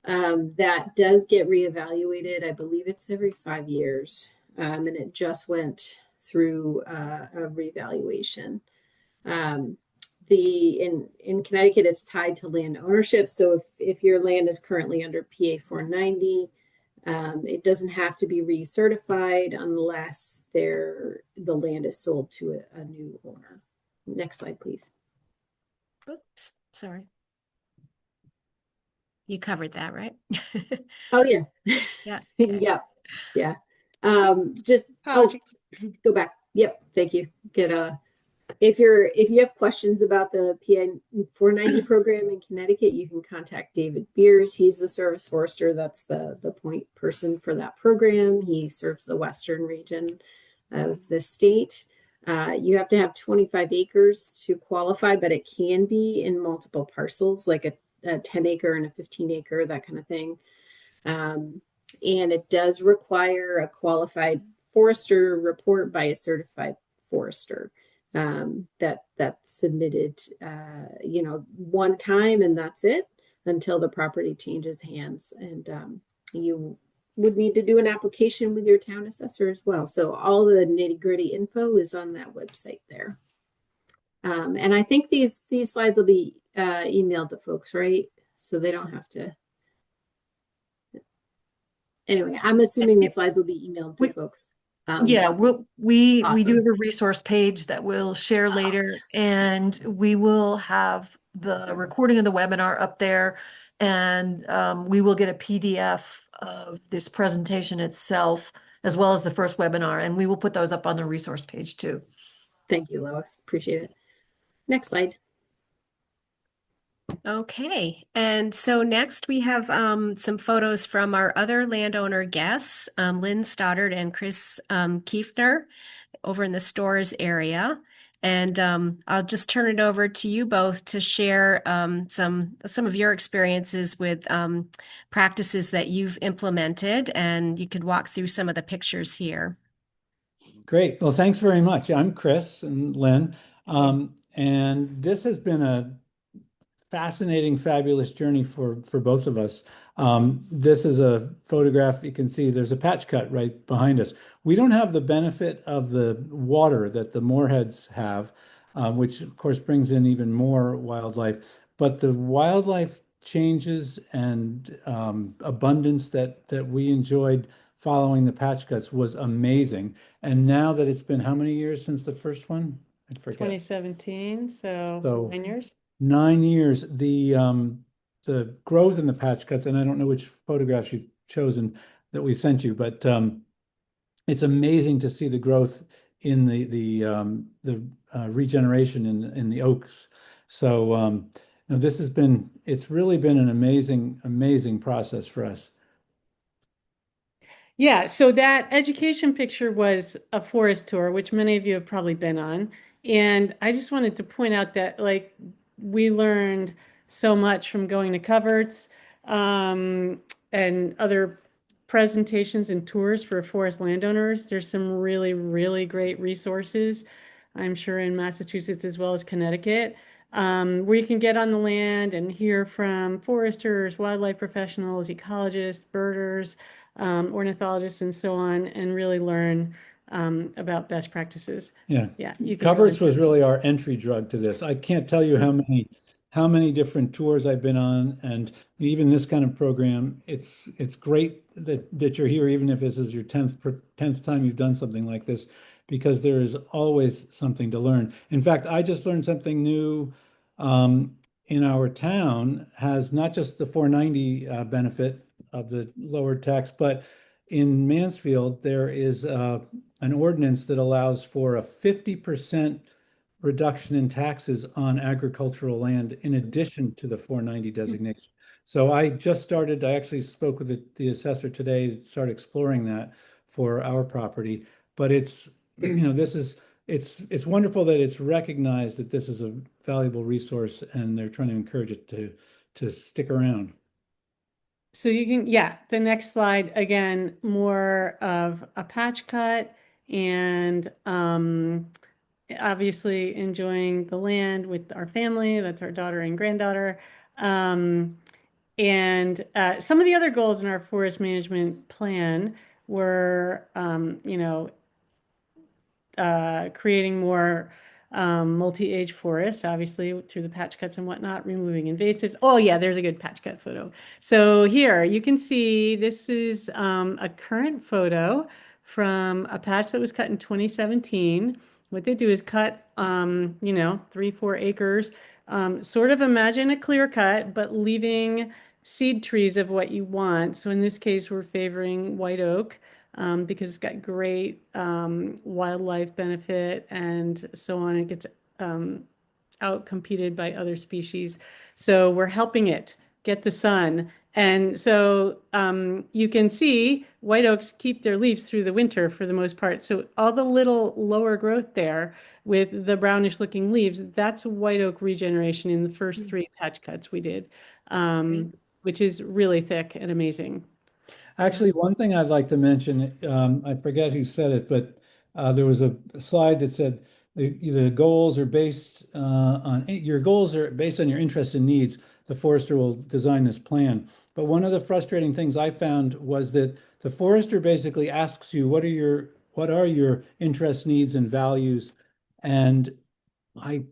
That does get reevaluated. I believe it's every 5 years, and it just went through a revaluation. In Connecticut, it's tied to land ownership. So if your land is currently under PA 490, it doesn't have to be recertified unless the land is sold to a new owner. Next slide, please. Oops, sorry. You covered that, right? Oh yeah. Yeah. Okay. Yep. Yeah. Just go back. Yep. Thank you. If you have questions about the PA 490 program in Connecticut, you can contact David Beers. He's the service forester. That's the point person for that program. He serves the western region of the state. You have to have 25 acres to qualify, but it can be in multiple parcels, like a 10 acre and a 15 acre, that kind of thing. And it does require a qualified forester report by a certified forester that's submitted, one time, and that's it until the property changes hands. And you would need to do an application with your town assessor as well. So all the nitty-gritty info is on that website there. And I think these slides will be emailed to folks, right? So they don't have to. Anyway, I'm assuming the slides will be emailed to folks. Yeah, we awesome. do have a resource page that we'll share later, and we will have the recording of the webinar up there, and we will get a PDF of this presentation itself, as well as the first webinar, and we will put those up on the resource page too. Thank you, Lois. Appreciate it. Next slide. Okay, and so next we have some photos from our other landowner guests, Lynn Stoddard and Chris Kiefner, over in the stores area. And I'll just turn it over to you both to share some of your experiences with practices that you've implemented, and you could walk through some of the pictures here. Great. Well, thanks very much. I'm Chris and Lynn, and this has been a fascinating, fabulous journey for both of us. This is a photograph. You can see there's a patch cut right behind us. We don't have the benefit of the water that the moorheads have, which of course brings in even more wildlife. But the wildlife changes and abundance that we enjoyed following the patch cuts was amazing. And now that it's been how many years since the first one? I forget. 2017, so 9 years. 9 years, the growth in the patch cuts, and I don't know which photographs you've chosen that we sent you, but it's amazing to see the growth in the regeneration in the oaks. So it's really been an amazing process for us. Yeah, so that education picture was a forest tour, which many of you have probably been on. And I just wanted to point out that we learned so much from going to coverts. and other presentations and tours for forest landowners. There's some really, really great resources, I'm sure in Massachusetts as well as Connecticut, where you can get on the land and hear from foresters, wildlife professionals, ecologists, birders, ornithologists, and so on, and really learn about best practices. Yeah. Yeah, you can go Coverts was into. really our entry drug to this. I can't tell you how many different tours I've been on, and even this kind of program. It's great that you're here, even if this is your 10th time you've done something like this, because there is always something to learn. In fact, I just learned something new. In our town has not just the 490 benefit of the lower tax, but in Mansfield there is an ordinance that allows for a 50% reduction in taxes on agricultural land in addition to the 490 designation. So I actually spoke with the assessor today to start exploring that for our property. But it's wonderful that it's recognized that this is a valuable resource and they're trying to encourage it to stick around. So you can, yeah, the next slide, again, more of a patch cut and obviously enjoying the land with our family. That's our daughter and granddaughter. And some of the other goals in our forest management plan were, creating more multi-age forests, obviously through the patch cuts and whatnot, removing invasives. Oh yeah, there's a good patch cut photo. So here you can see this is a current photo from a patch that was cut in 2017. What they do is cut, 3, 4 acres, sort of imagine a clear cut, but leaving seed trees of what you want. So in this case, we're favoring white oak because it's got great wildlife benefit and so on. It gets out competed by other species. So we're helping it get the sun. And so you can see white oaks keep their leaves through the winter for the most part. So all the little lower growth there with the brownish looking leaves, that's white oak regeneration in the first 3 patch cuts we did, which is really thick and amazing. Actually, one thing I'd like to mention, I forget who said it, but there was a slide that said the goals are based on your goals are based on your interests and needs. The forester will design this plan. But one of the frustrating things I found was that the forester basically asks you, what are your interests, needs, and values? And I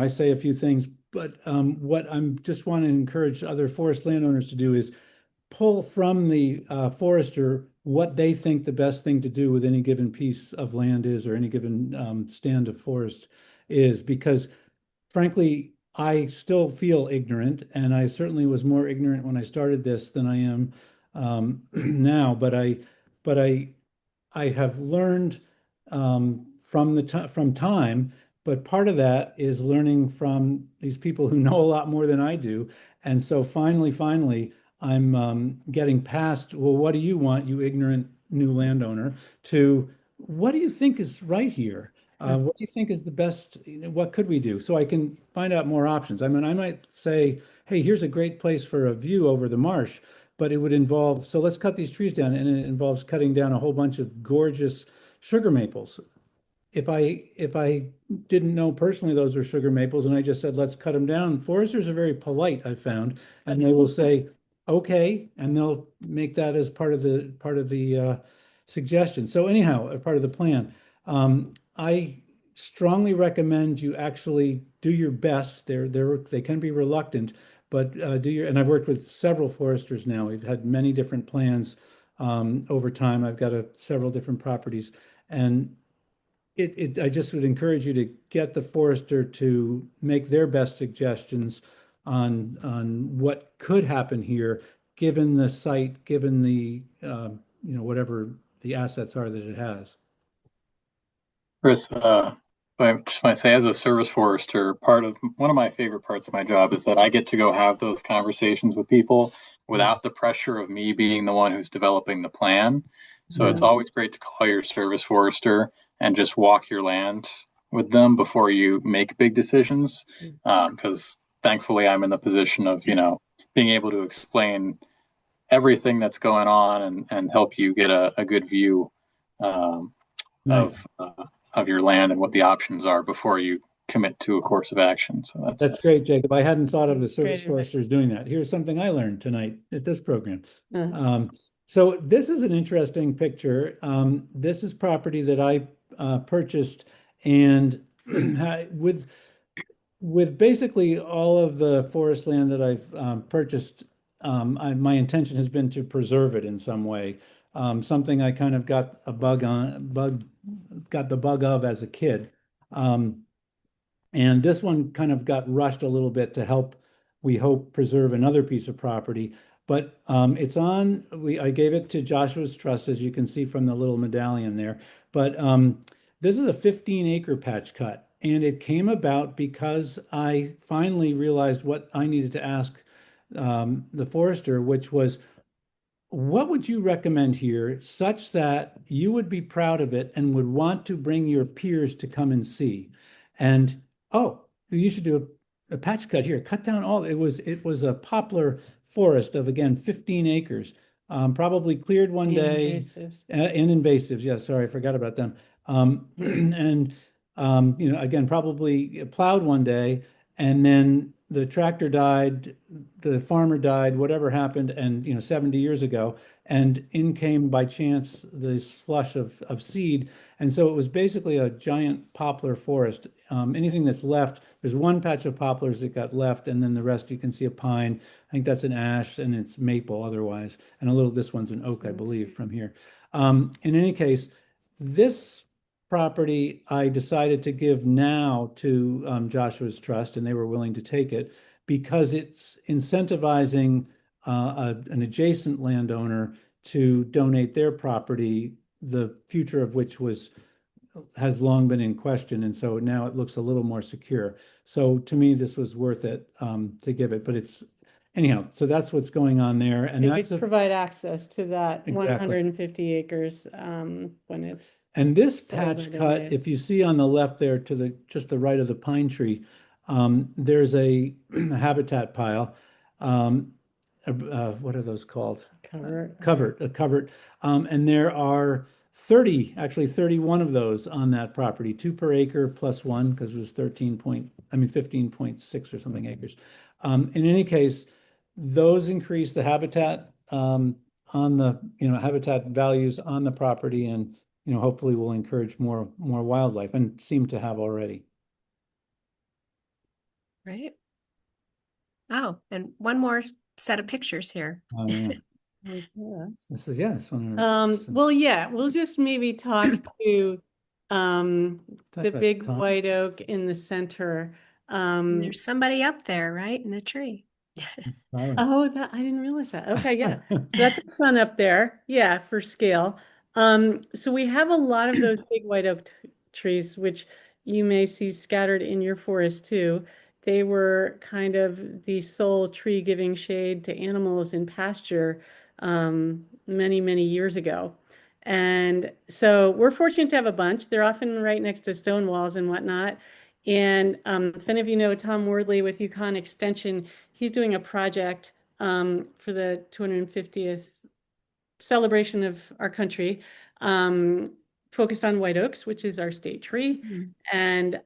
say a few things, but what I'm just want to encourage other forest landowners to do is pull from the forester what they think the best thing to do with any given piece of land is or any given stand of forest is, because frankly, I still feel ignorant, and I certainly was more ignorant when I started this than I am now. But I have learned from time, but part of that is learning from these people who know a lot more than I do. And so finally, I'm getting past, well, what do you want, you ignorant new landowner, to what do you think is right here? What do you think is the best? What could we do? So I can find out more options. I mean, I might say, hey, here's a great place for a view over the marsh, but it would involve, so let's cut these trees down, and it involves cutting down a whole bunch of gorgeous sugar maples. If I didn't know personally those were sugar maples and I just said let's cut them down, foresters are very polite, I've found, and they will say okay, and they'll make that as part of the suggestion. So anyhow, a part of the plan. I strongly recommend you actually do your best. They can be reluctant, but and I've worked with several foresters now. We've had many different plans over time. I've got several different properties, and I just would encourage you to get the forester to make their best suggestions on what could happen here, given the site, given the whatever the assets are that it has. Chris, I just might say, as a service forester, one of my favorite parts of my job is that I get to go have those conversations with people without the pressure of me being the one who's developing the plan. So it's always great to call your service forester and just walk your land with them before you make big decisions. Because thankfully I'm in the position of, being able to explain everything that's going on and help you get a good view Nice. of your land and what the options are before you commit to a course of action. So That's great, Jacob. I hadn't thought of the service Great advice. foresters doing that. Here's something I learned tonight at this program. Uh, So this is an interesting picture. This is property that I purchased, and with basically all of the forest land that I've purchased, my intention has been to preserve it in some way. Something I kind of got got the bug of as a kid. And this one kind of got rushed a little bit to help, we hope, preserve another piece of property. But I gave it to Joshua's Trust, as you can see from the little medallion there. But this is a 15-acre patch cut. And it came about because I finally realized what I needed to ask the forester, which was, what would you recommend here such that you would be proud of it and would want to bring your peers to come and see? And oh, you should do a patch cut here. Cut down all. It was a poplar forest of, again, 15 acres, probably cleared one day. invasives. And invasives. Yeah, sorry, I forgot about them. And again, probably plowed one day, and then the tractor died, the farmer died, whatever happened, and 70 years ago, and in came by chance this flush of seed. And so it was basically a giant poplar forest. Anything that's left, there's one patch of poplars that got left, and then the rest you can see a pine. I think that's an ash, and it's maple otherwise, and this one's an oak, I believe, from here. In any case, this property I decided to give now to Joshua's Trust, and they were willing to take it because it's incentivizing an adjacent landowner to donate their property, the future of which has long been in question, and so now it looks a little more secure. So to me, this was worth it to give it. But anyhow, so that's what's going on there, and It that's would provide access to that Exactly. 150 acres when it's And this sold patch or cut, donated. if you see on the left there to just the right of the pine tree, there's a habitat pile. What are those called? A covert. And there are 31 of those on that property, 2 per acre plus one, because it was 15.6 or something acres. In any case, those increase the habitat on the habitat values on the property, and hopefully will encourage more wildlife, and seem to have already. Right. Oh, and one more set of pictures here. Oh, yeah. Yes. This is, yeah, this one. Well, yeah, we'll just maybe talk to the about big Tom. white oak in the center. There's somebody up there, right, in the tree. Oh, I didn't realize that. Okay, yeah. So that's our son up there. Yeah, for scale. So we have a lot of those big white oak trees, which you may see scattered in your forest too. They were kind of the sole tree giving shade to animals in pasture many, many years ago. And so we're fortunate to have a bunch. They're often right next to stone walls and whatnot. And if any of you know Tom Wardley with Yukon Extension, he's doing a project for the 250th celebration of our country, focused on white oaks, which is our state tree, and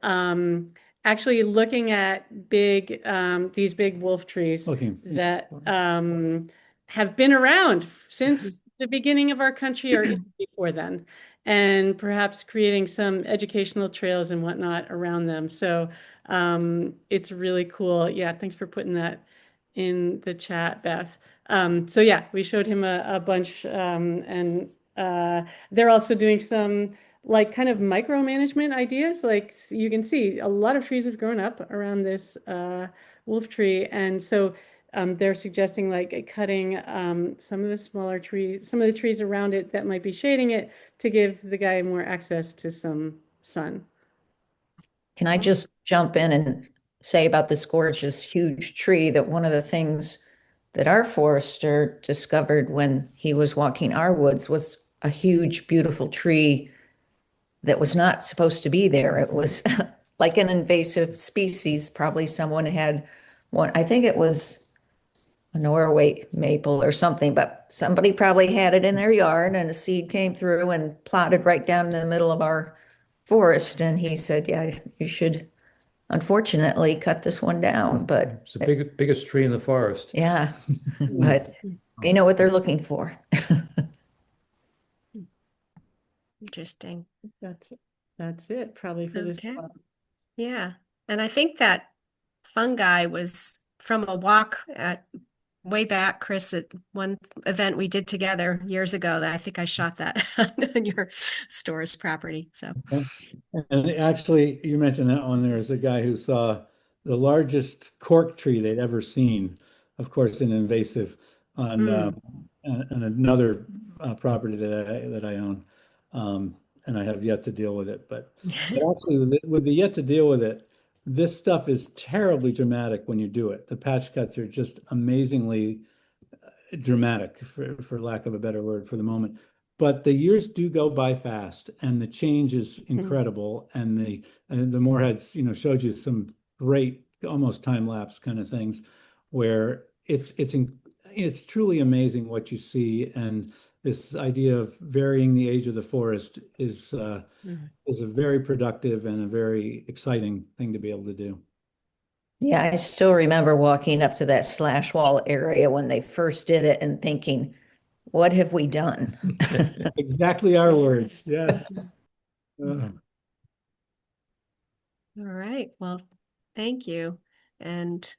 actually looking at these big wolf trees that have been around since the beginning of our country or even before then, and perhaps creating some educational trails and whatnot around them. So it's really cool. Yeah, thanks for putting that in the chat, Beth. So yeah, we showed him a bunch, and they're also doing some like kind of micromanagement ideas. Like you can see, a lot of trees have grown up around this wolf tree, and so they're suggesting like cutting some of the smaller trees, some of the trees around it that might be shading it, to give the guy more access to some sun. Can I just jump in and say about this gorgeous huge tree that one of the things that our forester discovered when he was walking our woods was a huge, beautiful tree that was not supposed to be there. It was like an invasive species. Probably someone had one, I think it was Norway maple or something, but somebody probably had it in their yard and a seed came through and plotted right down in the middle of our forest. And he said, yeah, you should unfortunately cut this one down, but It's the biggest tree in the forest. yeah, but they know what they're looking for. Interesting. That's it probably for this Okay. talk. Yeah. And I think that fungi was from a walk at way back, Chris, at one event we did together years ago that I think I shot that on your store's property. So And actually, you mentioned that one. There's a guy who saw the largest cork tree they'd ever seen, of course, an invasive on on another property that I own, and I have yet to deal with it. But actually, with the yet to deal with it, this stuff is terribly dramatic when you do it. The patch cuts are just amazingly dramatic, for lack of a better word, for the moment. But the years do go by fast, and the change is incredible. And the Moorheads, showed you some great, almost time lapse kind of things, where it's truly amazing what you see. And this idea of varying the age of the forest is a very productive and a very exciting thing to be able to do. Yeah, I still remember walking up to that slash wall area when they first did it and thinking, what have we done? Exactly our words. Yes. all right. Well, thank you. And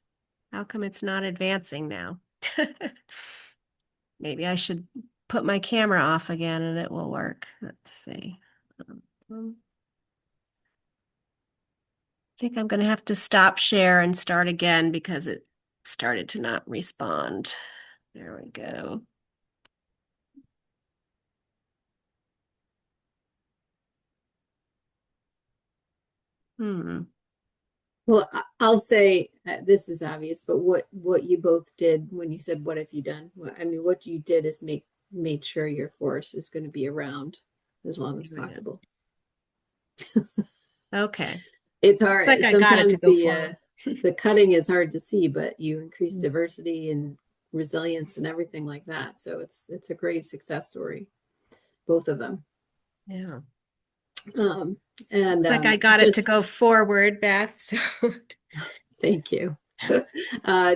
how come it's not advancing now? Maybe I should put my camera off again and it will work. Let's see. I think I'm going to have to stop share and start again because it started to not respond. There we go. Well, I'll say this is obvious, but what you both did when you said, "What have you done?" I mean, what you did is made sure your forest is going to be around as long as possible. Okay. It's hard. It's like I got it to Sometimes go forward. the cutting is hard to see, but you increase diversity and resilience and everything like that. So it's a great success story, both of them. Yeah. And It's like I got it to go forward, Beth. So thank you.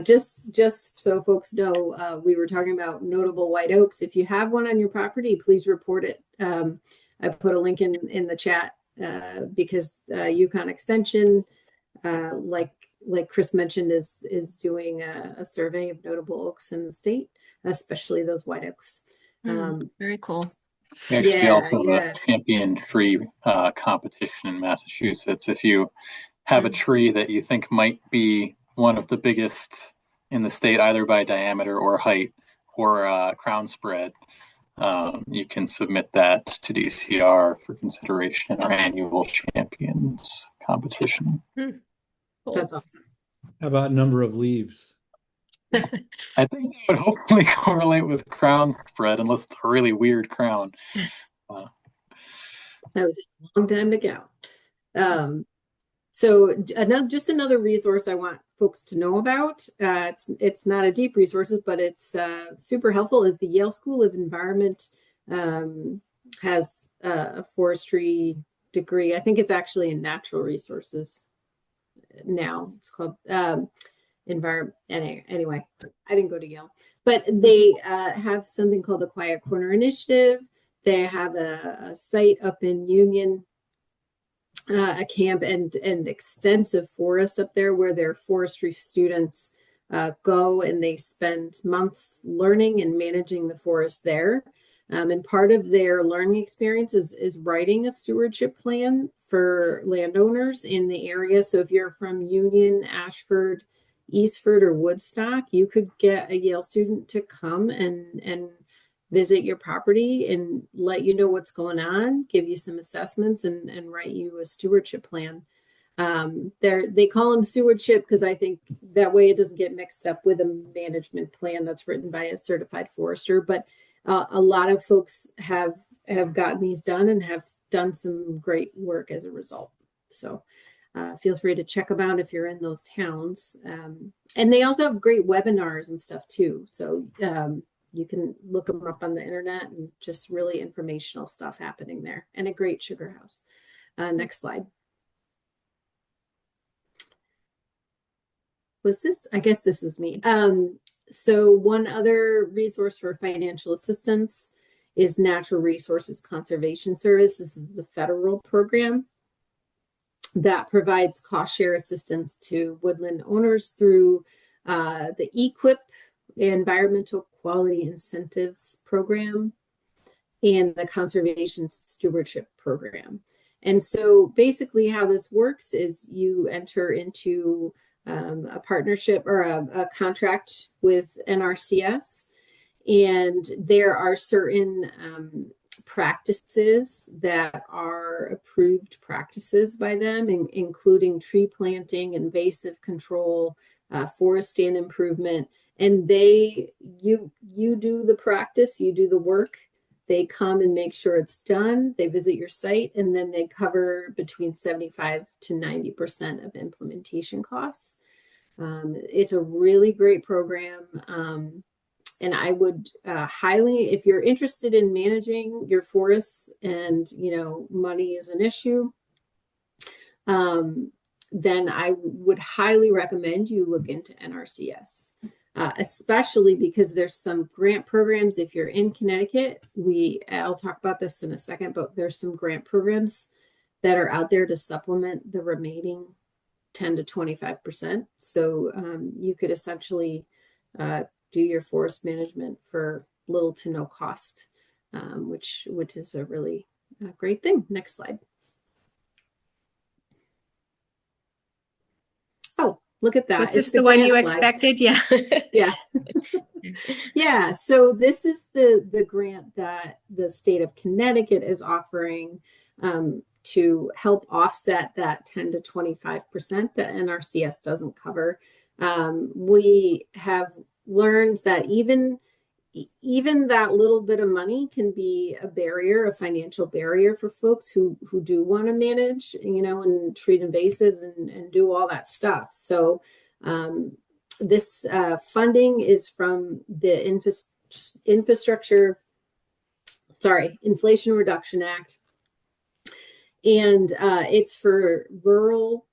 Just so folks know, we were talking about notable white oaks. If you have one on your property, please report it. I put a link in the chat because Yukon Extension, like Chris mentioned, is doing a survey of notable oaks in the state, especially those white oaks. Very cool. We actually also have a champion-free competition in Massachusetts. If you have a tree that you think might be one of the biggest in the state, either by diameter or height or crown spread, you can submit that to DCR for consideration in our annual champions competition. Cool. That's awesome. How about number of leaves? I think it would hopefully correlate with crown spread, unless it's a really weird crown. That was a long time to go. So another resource I want folks to know about. It's not a deep resource, but it's super helpful. Is the Yale School of Environment has a forestry degree. I think it's actually in natural resources now. It's called environment. Anyway, I didn't go to Yale, but they have something called the Quiet Corner Initiative. They have a site up in Union, a camp and extensive forests up there where their forestry students go and they spend months learning and managing the forest there. And part of their learning experience is writing a stewardship plan for landowners in the area. So if you're from Union, Ashford, Eastford, or Woodstock, you could get a Yale student to come and visit your property and let you know what's going on, give you some assessments, and write you a stewardship plan. They call them stewardship because I think that way it doesn't get mixed up with a management plan that's written by a certified forester. But a lot of folks have gotten these done and have done some great work as a result. So feel free to check them out if you're in those towns. And they also have great webinars and stuff too. So you can look them up on the internet, and just really informational stuff happening there, and a great sugar house. Next slide. Was this? I guess this was me. So one other resource for financial assistance is Natural Resources Conservation Service. This is the federal program that provides cost share assistance to woodland owners through the EQIP, Environmental Quality Incentives Program, and the Conservation Stewardship Program. And so basically how this works is you enter into a partnership or a contract with NRCS, and there are certain practices that are approved practices by them, including tree planting, invasive control, forest stand improvement. And you do the practice, you do the work. They come and make sure it's done. They visit your site, and then they cover between 75 to 90% of implementation costs. It's a really great program. And I would highly, if you're interested in managing your forests and, money is an issue, then I would highly recommend you look into NRCS, especially because there's some grant programs. If you're in Connecticut, I'll talk about this in a second, but there's some grant programs that are out there to supplement the remaining 10 to 25%. So you could essentially do your forest management for little to no cost, which is a really great thing. Next slide. Oh, look at that. Was this the one you expected? Yeah. Yeah. Yeah. So this is the grant that the state of Connecticut is offering to help offset that 10 to 25% that NRCS doesn't cover. We have learned that even that little bit of money can be a financial barrier for folks who do want to manage, and treat invasives and do all that stuff. So this funding is from the Inflation Reduction Act. And it's for rural,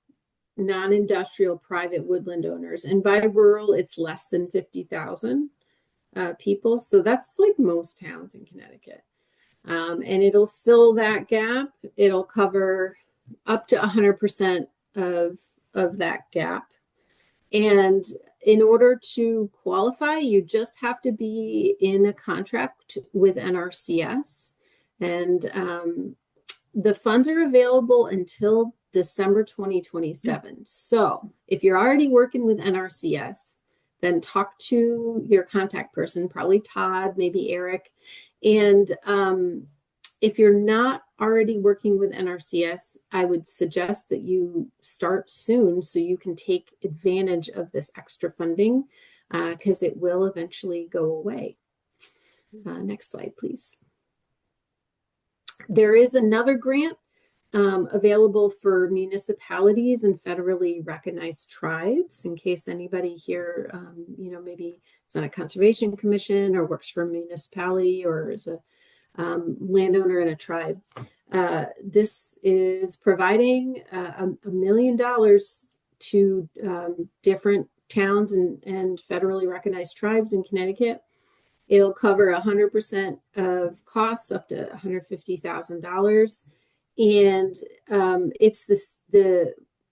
non-industrial private woodland owners. And by rural, it's less than 50,000 people. So that's like most towns in Connecticut. And it'll fill that gap. It'll cover up to 100% of that gap. And in order to qualify, you just have to be in a contract with NRCS. And the funds are available until December 2027. So if you're already working with NRCS, then talk to your contact person, probably Todd, maybe Eric. And if you're not already working with NRCS, I would suggest that you start soon so you can take advantage of this extra funding, because it will eventually go away. Next slide, please. There is another grant available for municipalities and federally recognized tribes, in case anybody here, maybe it's on a conservation commission or works for a municipality or is a landowner in a tribe. This is providing $1 million to different towns and federally recognized tribes in Connecticut. It'll cover 100% of costs up to $150,000. And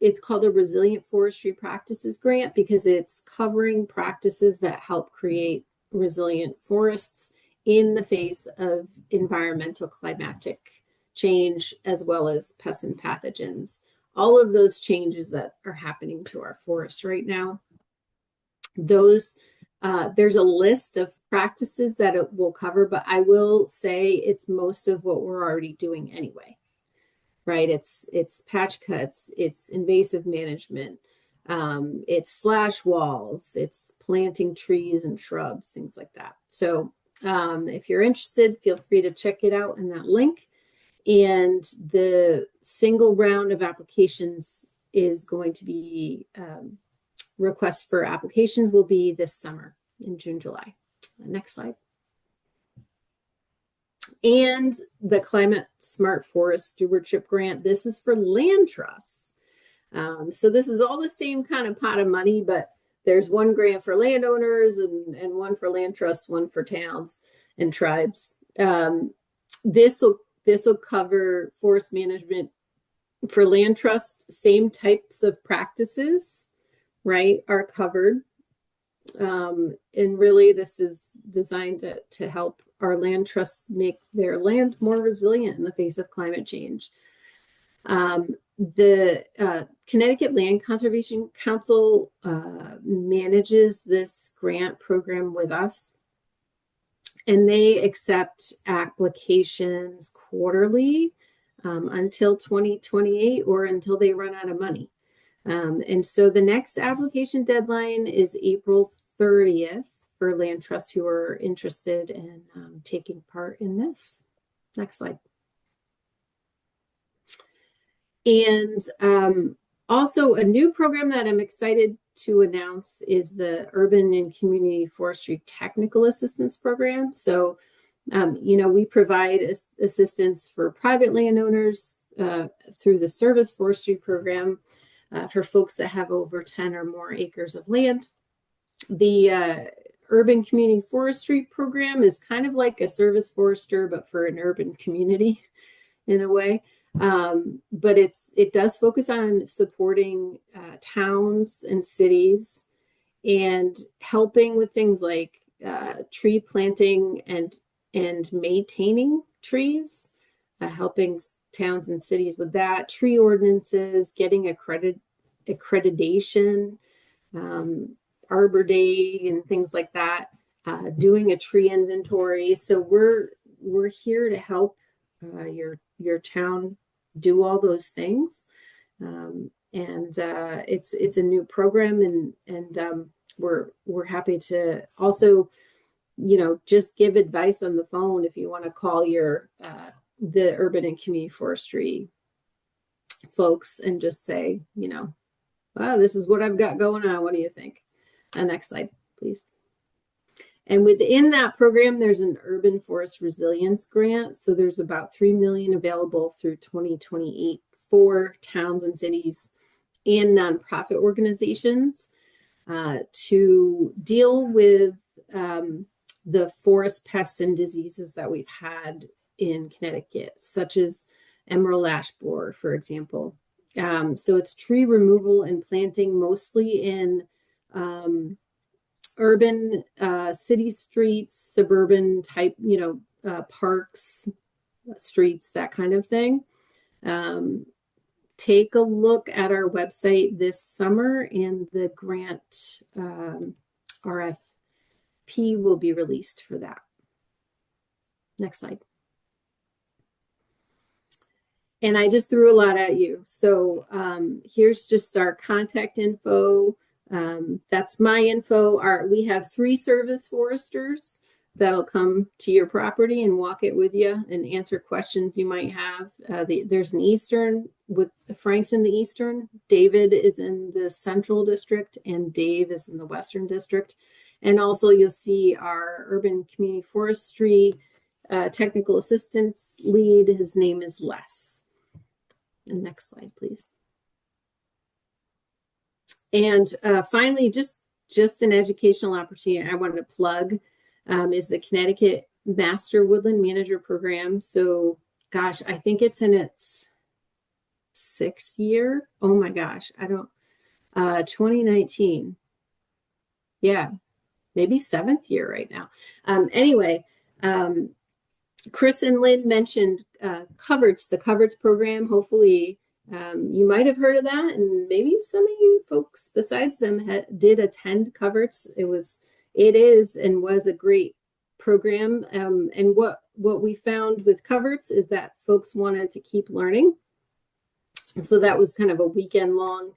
it's called a Resilient Forestry Practices Grant because it's covering practices that help create resilient forests in the face of environmental climatic change, as well as pests and pathogens. All of those changes that are happening to our forests right now. There's a list of practices that it will cover, but I will say it's most of what we're already doing anyway. Right? It's patch cuts, it's invasive management, it's slash walls, it's planting trees and shrubs, things like that. So if you're interested, feel free to check it out in that link. And the single round of applications is going to be, requests for applications will be this summer in June, July. Next slide. And the Climate Smart Forest Stewardship Grant. This is for land trusts. So this is all the same kind of pot of money, but there's one grant for landowners and one for land trusts, one for towns and tribes. This will cover forest management for land trusts. Same types of practices, right, are covered. And really, this is designed to help our land trusts make their land more resilient in the face of climate change. The Connecticut Land Conservation Council manages this grant program with us, and they accept applications quarterly until 2028 or until they run out of money. And so the next application deadline is April 30th for land trusts who are interested in taking part in this. Next slide. And also a new program that I'm excited to announce is the Urban and Community Forestry Technical Assistance Program. So, we provide assistance for private landowners through the Service Forestry Program for folks that have over 10 or more acres of land. The Urban Community Forestry Program is kind of like a service forester, but for an urban community in a way. But it does focus on supporting towns and cities and helping with things like tree planting and maintaining trees, helping towns and cities with that, tree ordinances, getting accreditation, Arbor Day and things like that, doing a tree inventory. So we're here to help your town do all those things. It's a new program, and we're happy to also, just give advice on the phone if you want to call the urban and community forestry folks and just say, wow, this is what I've got going on. What do you think? Next slide, please. And within that program, there's an urban forest resilience grant. So there's about $3 million available through 2028 for towns and cities and nonprofit organizations to deal with the forest pests and diseases that we've had in Connecticut, such as emerald ash borer, for example. So it's tree removal and planting mostly in urban city streets, suburban type, parks, streets, that kind of thing. Take a look at our website this summer, and the grant RFP will be released for that. Next slide. And I just threw a lot at you. So here's just our contact info. That's my info. We have 3 service foresters that'll come to your property and walk it with you and answer questions you might have. There's an Eastern with Frank's in the Eastern. David is in the Central District, and Dave is in the Western District. And also you'll see our Urban Community Forestry Technical Assistance Lead. His name is Les. And next slide, please. And finally, just an educational opportunity I wanted to plug is the Connecticut Master Woodland Manager Program. So, gosh, I think it's in its 6th year. Oh my gosh, 2019. Yeah, maybe 7th year right now. Anyway, Chris and Lynn mentioned Coverts, the Coverts program. Hopefully you might have heard of that, and maybe some of you folks besides them did attend Coverts. It is and was a great program. And what we found with Coverts is that folks wanted to keep learning. And so that was kind of a weekend long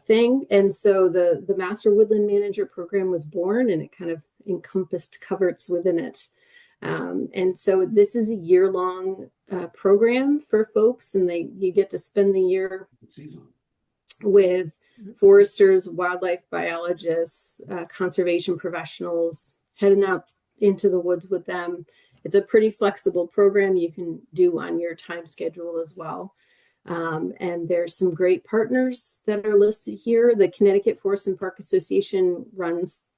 thing. And so the Master Woodland Manager program was born, and it kind of encompassed Coverts within it. And so this is a year-long program for folks, and you get to spend the year with foresters, wildlife biologists, conservation professionals, heading up into the woods with them. It's a pretty flexible program you can do on your time schedule as well. And there's some great partners that are listed here. The Connecticut Forest and Park Association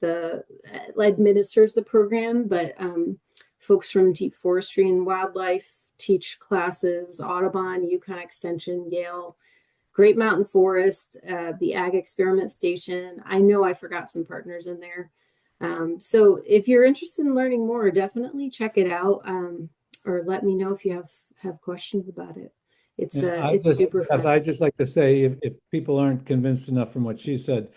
administers the program, but folks from Deep Forestry and Wildlife teach classes, Audubon, Yukon Extension, Yale, Great Mountain Forest, the Ag Experiment Station. I know I forgot some partners in there. So if you're interested in learning more, definitely check it out, or let me know if you have questions about it. It's super fun. I just like to say, if people aren't convinced enough from what she said,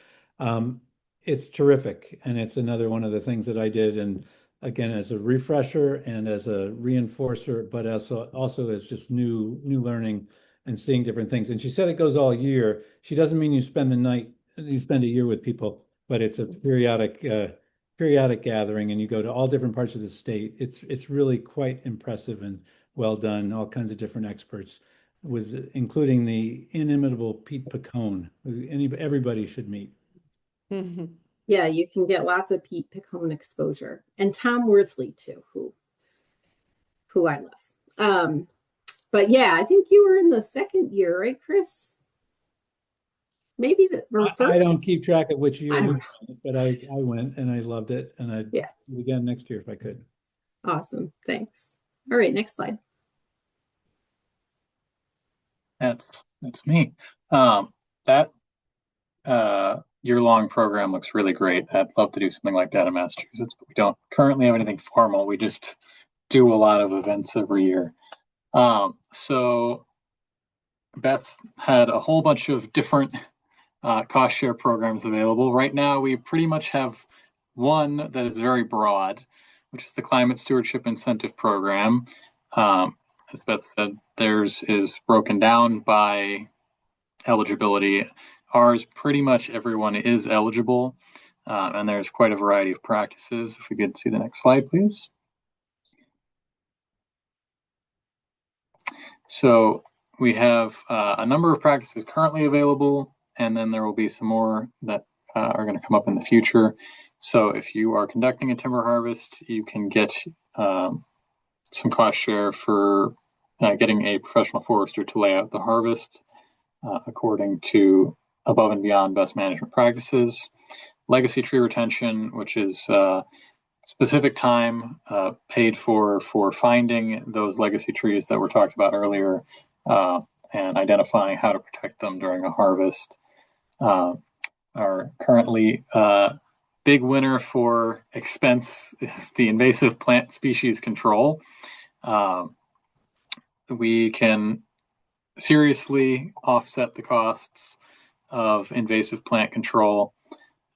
it's terrific, and it's another one of the things that I did, and again as a refresher and as a reinforcer, but also as just new learning and seeing different things. And she said it goes all year. She doesn't mean you spend a year with people, but it's a periodic gathering, and you go to all different parts of the state. It's really quite impressive and well done. All kinds of different experts, including the inimitable Pete Picone, who everybody should meet. Yeah, you can get lots of Pete Picone exposure, and Tom Worthley too, who I love. But yeah, I think you were in the second year, right, Chris? Maybe first. I don't keep track of which year, but I went and I loved it, and I'd do it again next year if I could. Awesome, thanks. All right, next slide. That's me. That year-long program looks really great. I'd love to do something like that in Massachusetts, but we don't currently have anything formal. We just do a lot of events every year. So Beth had a whole bunch of different cost share programs available. Right now, we pretty much have one that is very broad, which is the Climate Stewardship Incentive Program. As Beth said, theirs is broken down by eligibility. Ours, pretty much everyone is eligible, and there's quite a variety of practices. If we could see the next slide, please. So we have a number of practices currently available, and then there will be some more that are going to come up in the future. So if you are conducting a timber harvest, you can get some cost share for getting a professional forester to lay out the harvest according to above and beyond best management practices. Legacy tree retention, which is specific time paid for finding those legacy trees that were talked about earlier and identifying how to protect them during a harvest. Are currently big winner for expense is the invasive plant species control. We can seriously offset the costs of invasive plant control.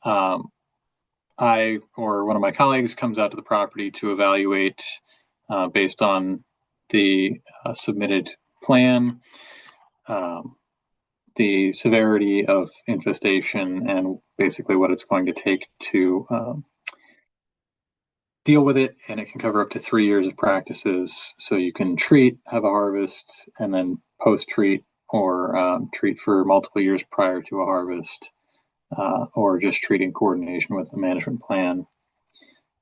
I or one of my colleagues comes out to the property to evaluate based on the submitted plan, the severity of infestation, and basically what it's going to take to deal with it. And it can cover up to 3 years of practices. So you can treat, have a harvest, and then post-treat, or treat for multiple years prior to a harvest, or just treat in coordination with the management plan.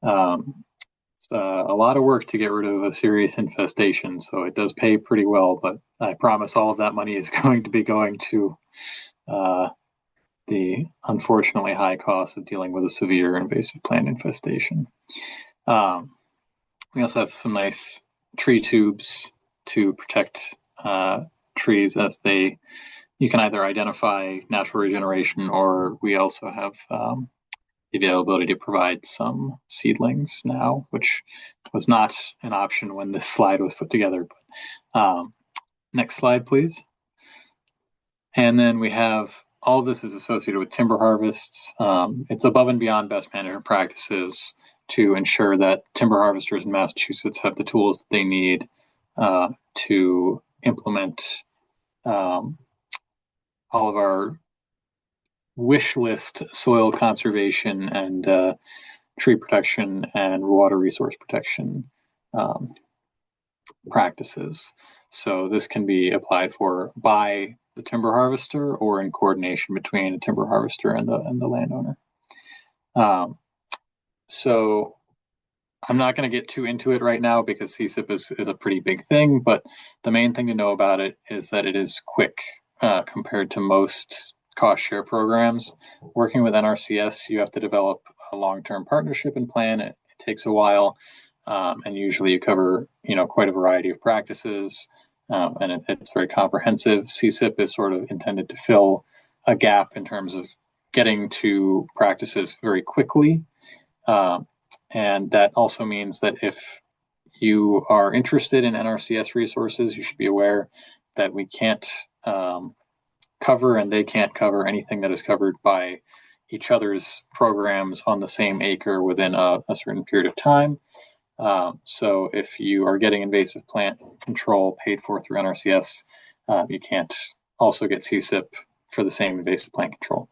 It's a lot of work to get rid of a serious infestation, so it does pay pretty well, but I promise all of that money is going to be going to the unfortunately high cost of dealing with a severe invasive plant infestation. We also have some nice tree tubes to protect trees as you can either identify natural regeneration, or we also have the availability to provide some seedlings now, which was not an option when this slide was put together. But, next slide, please. And then we have all of this is associated with timber harvests. It's above and beyond best management practices to ensure that timber harvesters in Massachusetts have the tools that they need to implement all of our wish list soil conservation and tree protection and water resource protection practices. So this can be applied for by the timber harvester or in coordination between the timber harvester and the landowner. So I'm not going to get too into it right now because CSIP is a pretty big thing, but the main thing to know about it is that it is quick compared to most cost share programs. Working with NRCS, you have to develop a long-term partnership and plan. It takes a while, and usually you cover quite a variety of practices, and it's very comprehensive. CSIP is sort of intended to fill a gap in terms of getting to practices very quickly. And that also means that if you are interested in NRCS resources, you should be aware that we can't cover and they can't cover anything that is covered by each other's programs on the same acre within a certain period of time. So if you are getting invasive plant control paid for through NRCS, you can't also get CSIP for the same invasive plant control.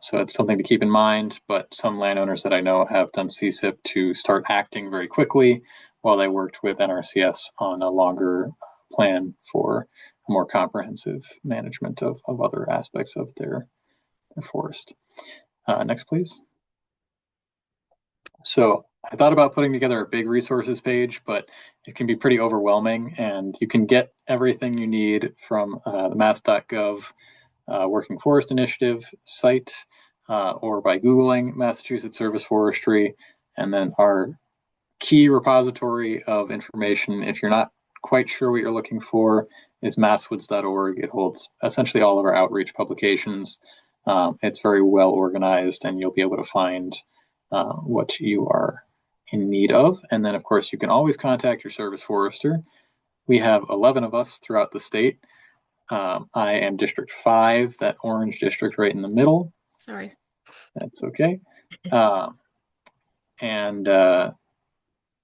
So it's something to keep in mind, but some landowners that I know have done CSIP to start acting very quickly while they worked with NRCS on a longer plan for a more comprehensive management of other aspects of their forest. Next, please. So I thought about putting together a big resources page, but it can be pretty overwhelming, and you can get everything you need from the mass.gov Working Forest Initiative site or by Googling Massachusetts Service Forestry. And then our key repository of information, if you're not quite sure what you're looking for, is masswoods.org. It holds essentially all of our outreach publications. It's very well organized, and you'll be able to find what you are in need of. And then, of course, you can always contact your service forester. We have 11 of us throughout the state. I am District 5, that orange district right in the middle. Sorry. That's okay. And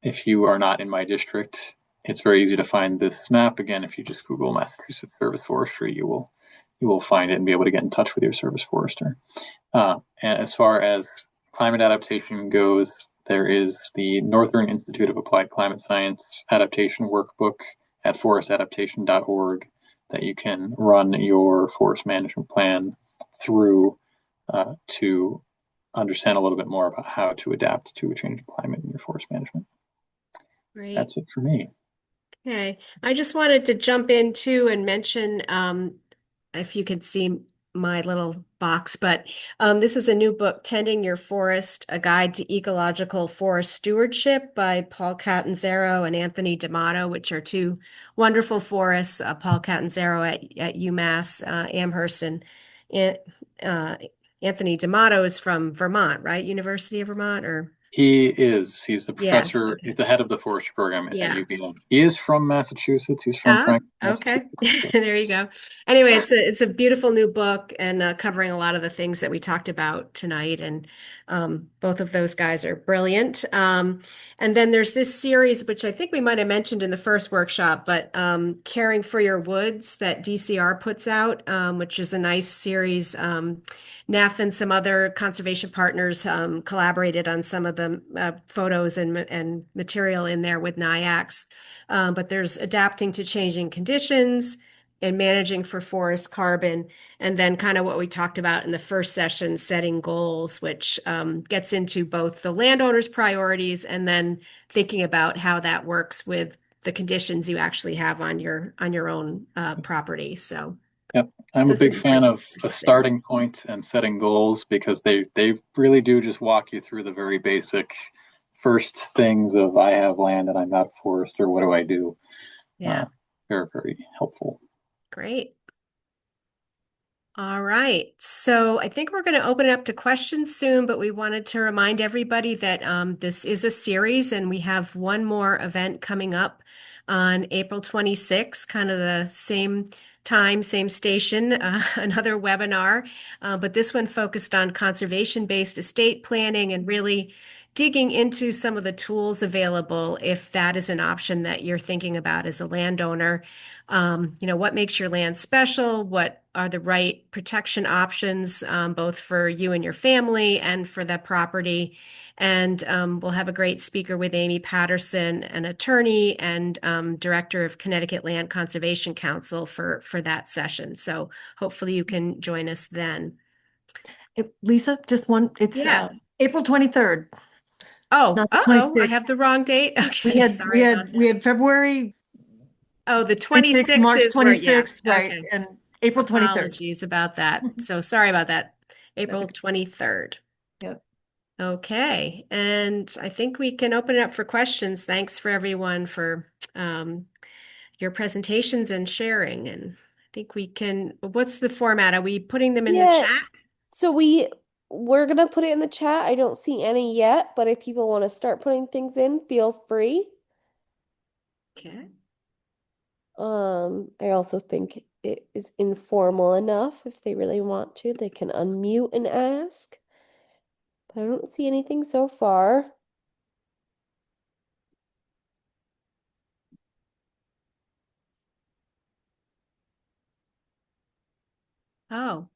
if you are not in my district, it's very easy to find this map. Again, if you just Google Massachusetts Service Forestry, you will find it and be able to get in touch with your service forester. And as far as climate adaptation goes, there is the Northern Institute of Applied Climate Science Adaptation Workbook at forestadaptation.org that you can run your forest management plan through to understand a little bit more about how to adapt to a changing climate in your forest management. Great. That's it for me. Okay. I just wanted to jump in too and mention, if you could see my little box, but this is a new book, Tending Your Forest, A Guide to Ecological Forest Stewardship by Paul Catanzaro and Anthony D'Amato, which are two wonderful forests, Paul Catanzaro at UMass Amherst, and Anthony D'Amato is from Vermont, right? University of Vermont, or? He's the Yes, professor, okay. he's the head of the forestry program at Yeah. UVM. He is from Massachusetts. He's from Franklin, okay. Massachusetts. There you go. Anyway, it's a beautiful new book and covering a lot of the things that we talked about tonight. And both of those guys are brilliant. And then there's this series, which I think we might have mentioned in the first workshop, but Caring for Your Woods that DCR puts out, which is a nice series. NAF and some other conservation partners collaborated on some of the photos and material in there with NIACS. But there's adapting to changing conditions and managing for forest carbon. And then kind of what we talked about in the first session, setting goals, which gets into both the landowner's priorities and then thinking about how that works with the conditions you actually have on your own property. So. Yep, I'm a big fan of a starting point and setting goals because they really do just walk you through the very basic first things of I have land and I'm not a forester. What do I do? Yeah, very, very helpful. Great. All right. So I think we're going to open it up to questions soon, but we wanted to remind everybody that this is a series and we have one more event coming up on April 26th, kind of the same time, same station, another webinar, but this one focused on conservation-based estate planning and really digging into some of the tools available if that is an option that you're thinking about as a landowner. What makes your land special? What are the right protection options, both for you and your family and for the property? And we'll have a great speaker with Amy Patterson, an attorney and director of Connecticut Land Conservation Council for that session. So hopefully you can join us then. Lisa, just one, it's Yeah. April 23rd. Oh, Not the I 26th. have the wrong date. We Okay, had sorry about we that. had February Oh, the 26th, 26th March is where, yeah. 26th, right, Okay. and April 23rd. Apologies about that. So sorry about that. April okay. 23rd. Yep. Okay, and I think we can open it up for questions. Thanks for everyone for your presentations and sharing. And I think we can, what's the format? Are we putting them in the Yeah. chat? So we're gonna put it in the chat. I don't see any yet, but if people want to start putting things in, feel free. Okay. I also think it is informal enough. If they really want to, they can unmute and ask. But I don't see anything so far. Oh,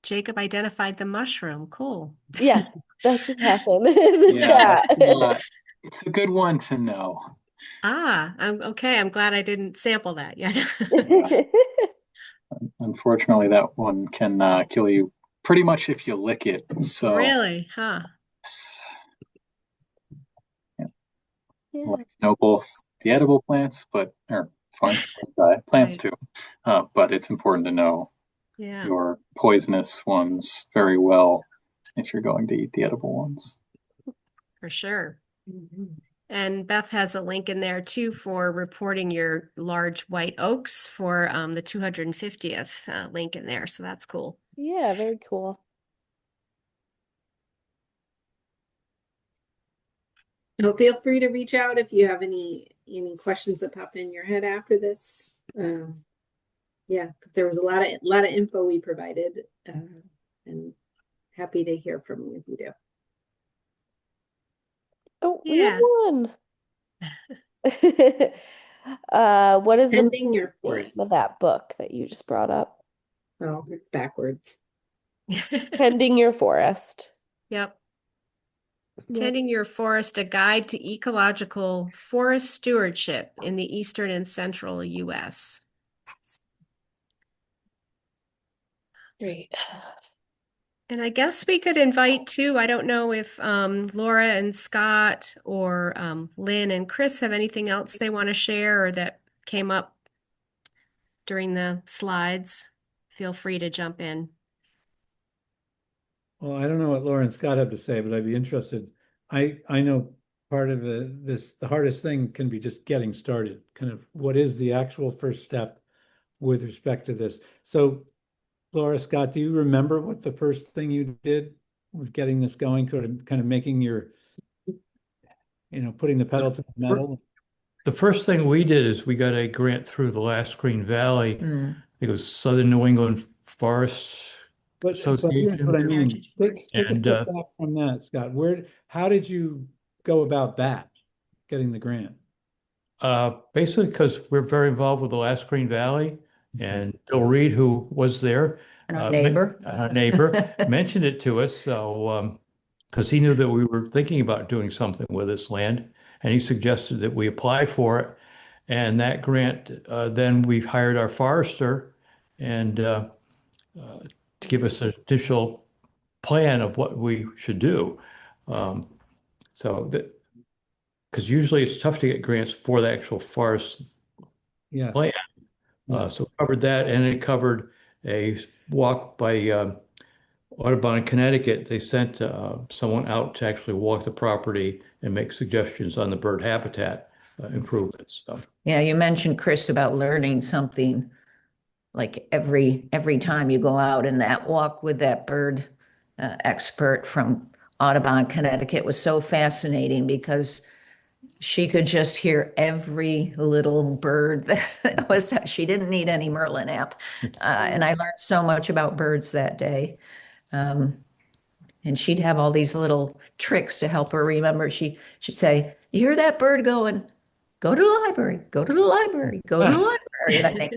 Jacob identified the mushroom. Cool. Yeah, that should happen in the Yeah, chat. that's a good one to know. I'm okay. I'm glad I didn't sample that yet. Yeah. Unfortunately, that one can kill you pretty much if you lick it. So, Really? Huh. yeah. Yeah. Well, both the edible plants, or plants Right. too. But it's important to know Yeah. your poisonous ones very well if you're going to eat the edible ones. For sure. And Beth has a link in there too for reporting your large white oaks for the 250th link in there. So that's cool. Yeah, very cool. So feel free to reach out if you have any questions that pop in your head after this. Yeah, there was a lot of info we provided, and happy to hear from you if you do. Oh, we Yeah. have one. What is the Tending Your name Forest. of that book that you just brought up? Oh, it's backwards. Tending Your Forest. Yep. Yep. Tending Your Forest, a guide to ecological forest stewardship in the eastern and central U.S. Great. And I guess we could invite too, I don't know if Laura and Scott or Lynn and Chris have anything else they want to share or that came up during the slides. Feel free to jump in. Well, I don't know what Laura and Scott have to say, but I'd be interested. I know part of the hardest thing can be just getting started. Kind of what is the actual first step with respect to this? So, Laura, Scott, do you remember what the first thing you did with getting this going? Kind of making your, putting the pedal to the metal. The first thing we did is we got a grant through the Last Green Valley. Mm. It was Southern New England Forests But here's Association. what I mean. Take a And, step back from that, Scott. How did you go about that, getting the grant? Basically, because we're very involved with the Last Green Valley, and Bill Reed, who was there, And our neighbor. our neighbor, mentioned it to us. So, because he knew that we were thinking about doing something with this land, and he suggested that we apply for it. And that grant, then we hired our forester and to give us an additional plan of what we should do. So that, because usually it's tough to get grants for the actual forest Yes. plan. So covered that, and it covered a walk by Audubon, Connecticut. They sent someone out to actually walk the property and make suggestions on the bird habitat improvements. So. Yeah, you mentioned, Chris, about learning something like every time you go out, and that walk with that bird expert from Audubon, Connecticut was so fascinating because she could just hear every little bird that was, she didn't need any Merlin app. And I learned so much about birds that day. And she'd have all these little tricks to help her remember. She'd say, "You hear that bird going? Go to the library, go to the library, go to the library." And I think,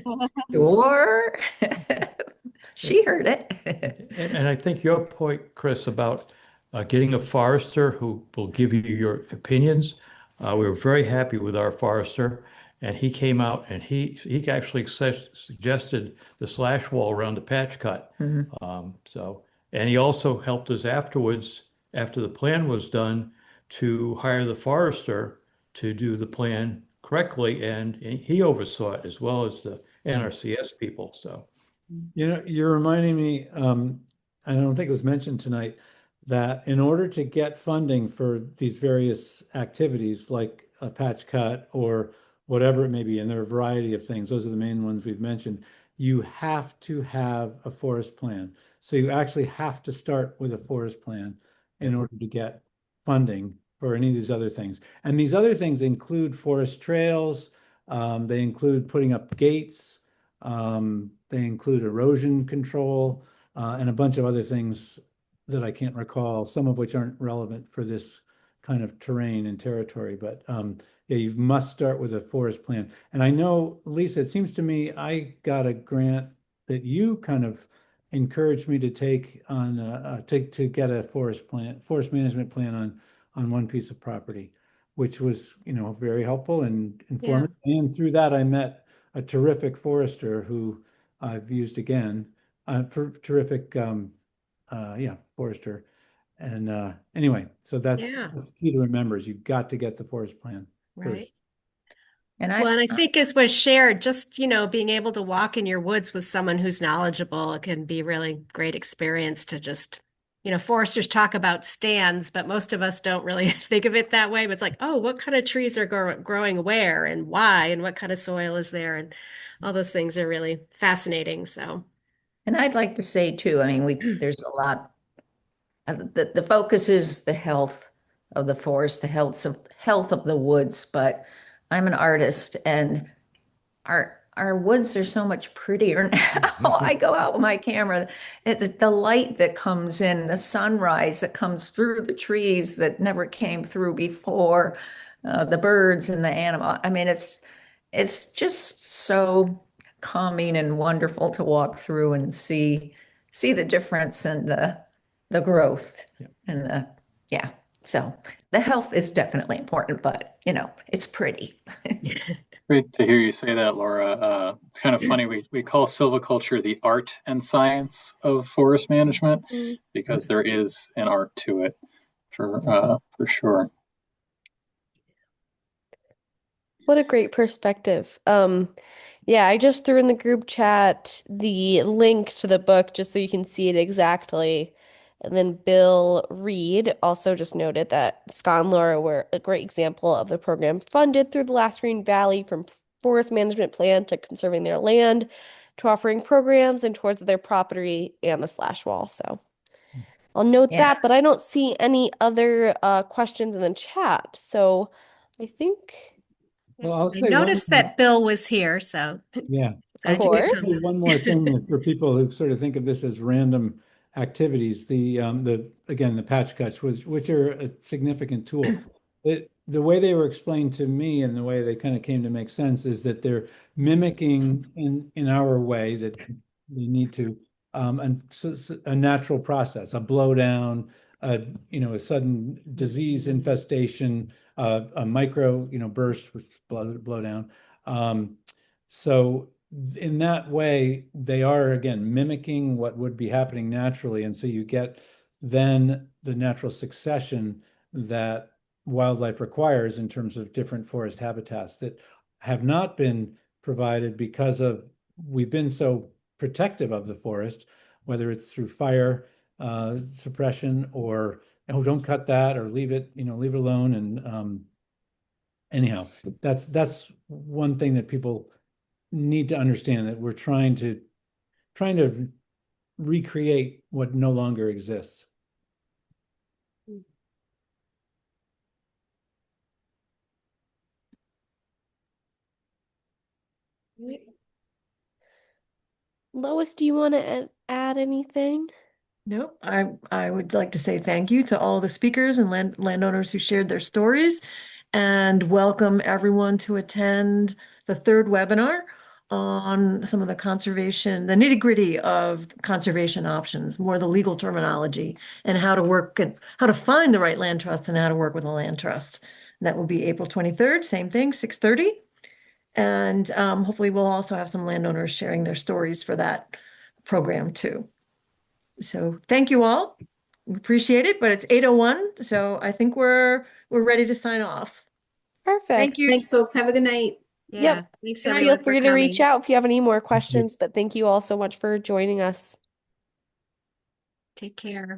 sure. She heard it. And I think your point, Chris, about getting a forester who will give you your opinions, we were very happy with our forester, and he came out and he actually suggested the slash wall around the patch cut. And he also helped us afterwards, after the plan was done, to hire the forester to do the plan correctly, and he oversaw it as well as the NRCS people. So. You know, you're reminding me, I don't think it was mentioned tonight, that in order to get funding for these various activities like a patch cut or whatever it may be, and there are a variety of things, those are the main ones we've mentioned, you have to have a forest plan. So you actually have to start with a forest plan in order to get funding for any of these other things. And these other things include forest trails, they include putting up gates. They include erosion control and a bunch of other things that I can't recall, some of which aren't relevant for this kind of terrain and territory. But yeah, you must start with a forest plan. And I know, Lisa, it seems to me I got a grant that you kind of encouraged me to take on to get a forest management plan on one piece of property, which was, you know, very helpful and informative. And through that, I met a terrific forester who I've used again, for terrific, yeah, forester. And anyway, so that's key to remember is you've got to get the forest plan Right. first. And Well, and I think as was shared, just, being able to walk in your woods with someone who's knowledgeable, it can be really great experience to just, foresters talk about stands, but most of us don't really think of it that way. But it's like, oh, what kind of trees are growing where and why and what kind of soil is there? And all those things are really fascinating. So, And I'd like to say too, I mean, there's a lot, the focus is the health of the forest, the health of the woods, but I'm an artist and our woods are so much prettier now. I go out with my camera, the light that comes in, the sunrise that comes through the trees that never came through before, the birds and the animal. I mean, it's just so calming and wonderful to walk through and see the difference in the growth and yeah. So the health is definitely important, but it's pretty. Great to hear you say that, Laura. It's kind of funny. We call silviculture the art and science of forest management because there is an art to it for sure. What a great perspective. Yeah, I just threw in the group chat the link to the book just so you can see it exactly. And then Bill Reed also just noted that Scott and Laura were a great example of the program funded through the Last Green Valley from forest management plan to conserving their land to offering programs and tours of their property and the slash wall. So I'll note Yeah. that, but I don't see any other questions in the chat. So I think, Well, I'll I say one noticed more, that Bill was here, so yeah. of I'll glad you could just course. come. say one more thing for people who sort of think of this as random activities. Again, the patch cuts, which are a significant tool. The way they were explained to me and the way they kind of came to make sense is that they're mimicking in our way that they need to a natural process, a blowdown, a sudden disease infestation, a micro burst, which blow down. So in that way, they are again mimicking what would be happening naturally, and so you get then the natural succession that wildlife requires in terms of different forest habitats that have not been provided because of we've been so protective of the forest, whether it's through fire suppression or oh, don't cut that or leave it, leave it alone. And anyhow, that's one thing that people need to understand that we're trying to recreate what no longer exists. Lois, do you want to add anything? Nope. I would like to say thank you to all the speakers and landowners who shared their stories, and welcome everyone to attend the third webinar on some of the conservation, the nitty-gritty of conservation options, more the legal terminology, and how to work and how to find the right land trust and how to work with a land trust. And that will be April 23rd, same thing, 6:30. And hopefully we'll also have some landowners sharing their stories for that program too. So thank you all. We appreciate it, but it's 8:01, so I think we're ready to sign off. Perfect. Thank you. Thanks, folks. Have a good night. Yeah. Yep. Thanks Feel everyone for free to reach coming. out if you have any more questions, but thank you all so much for joining us. Take care.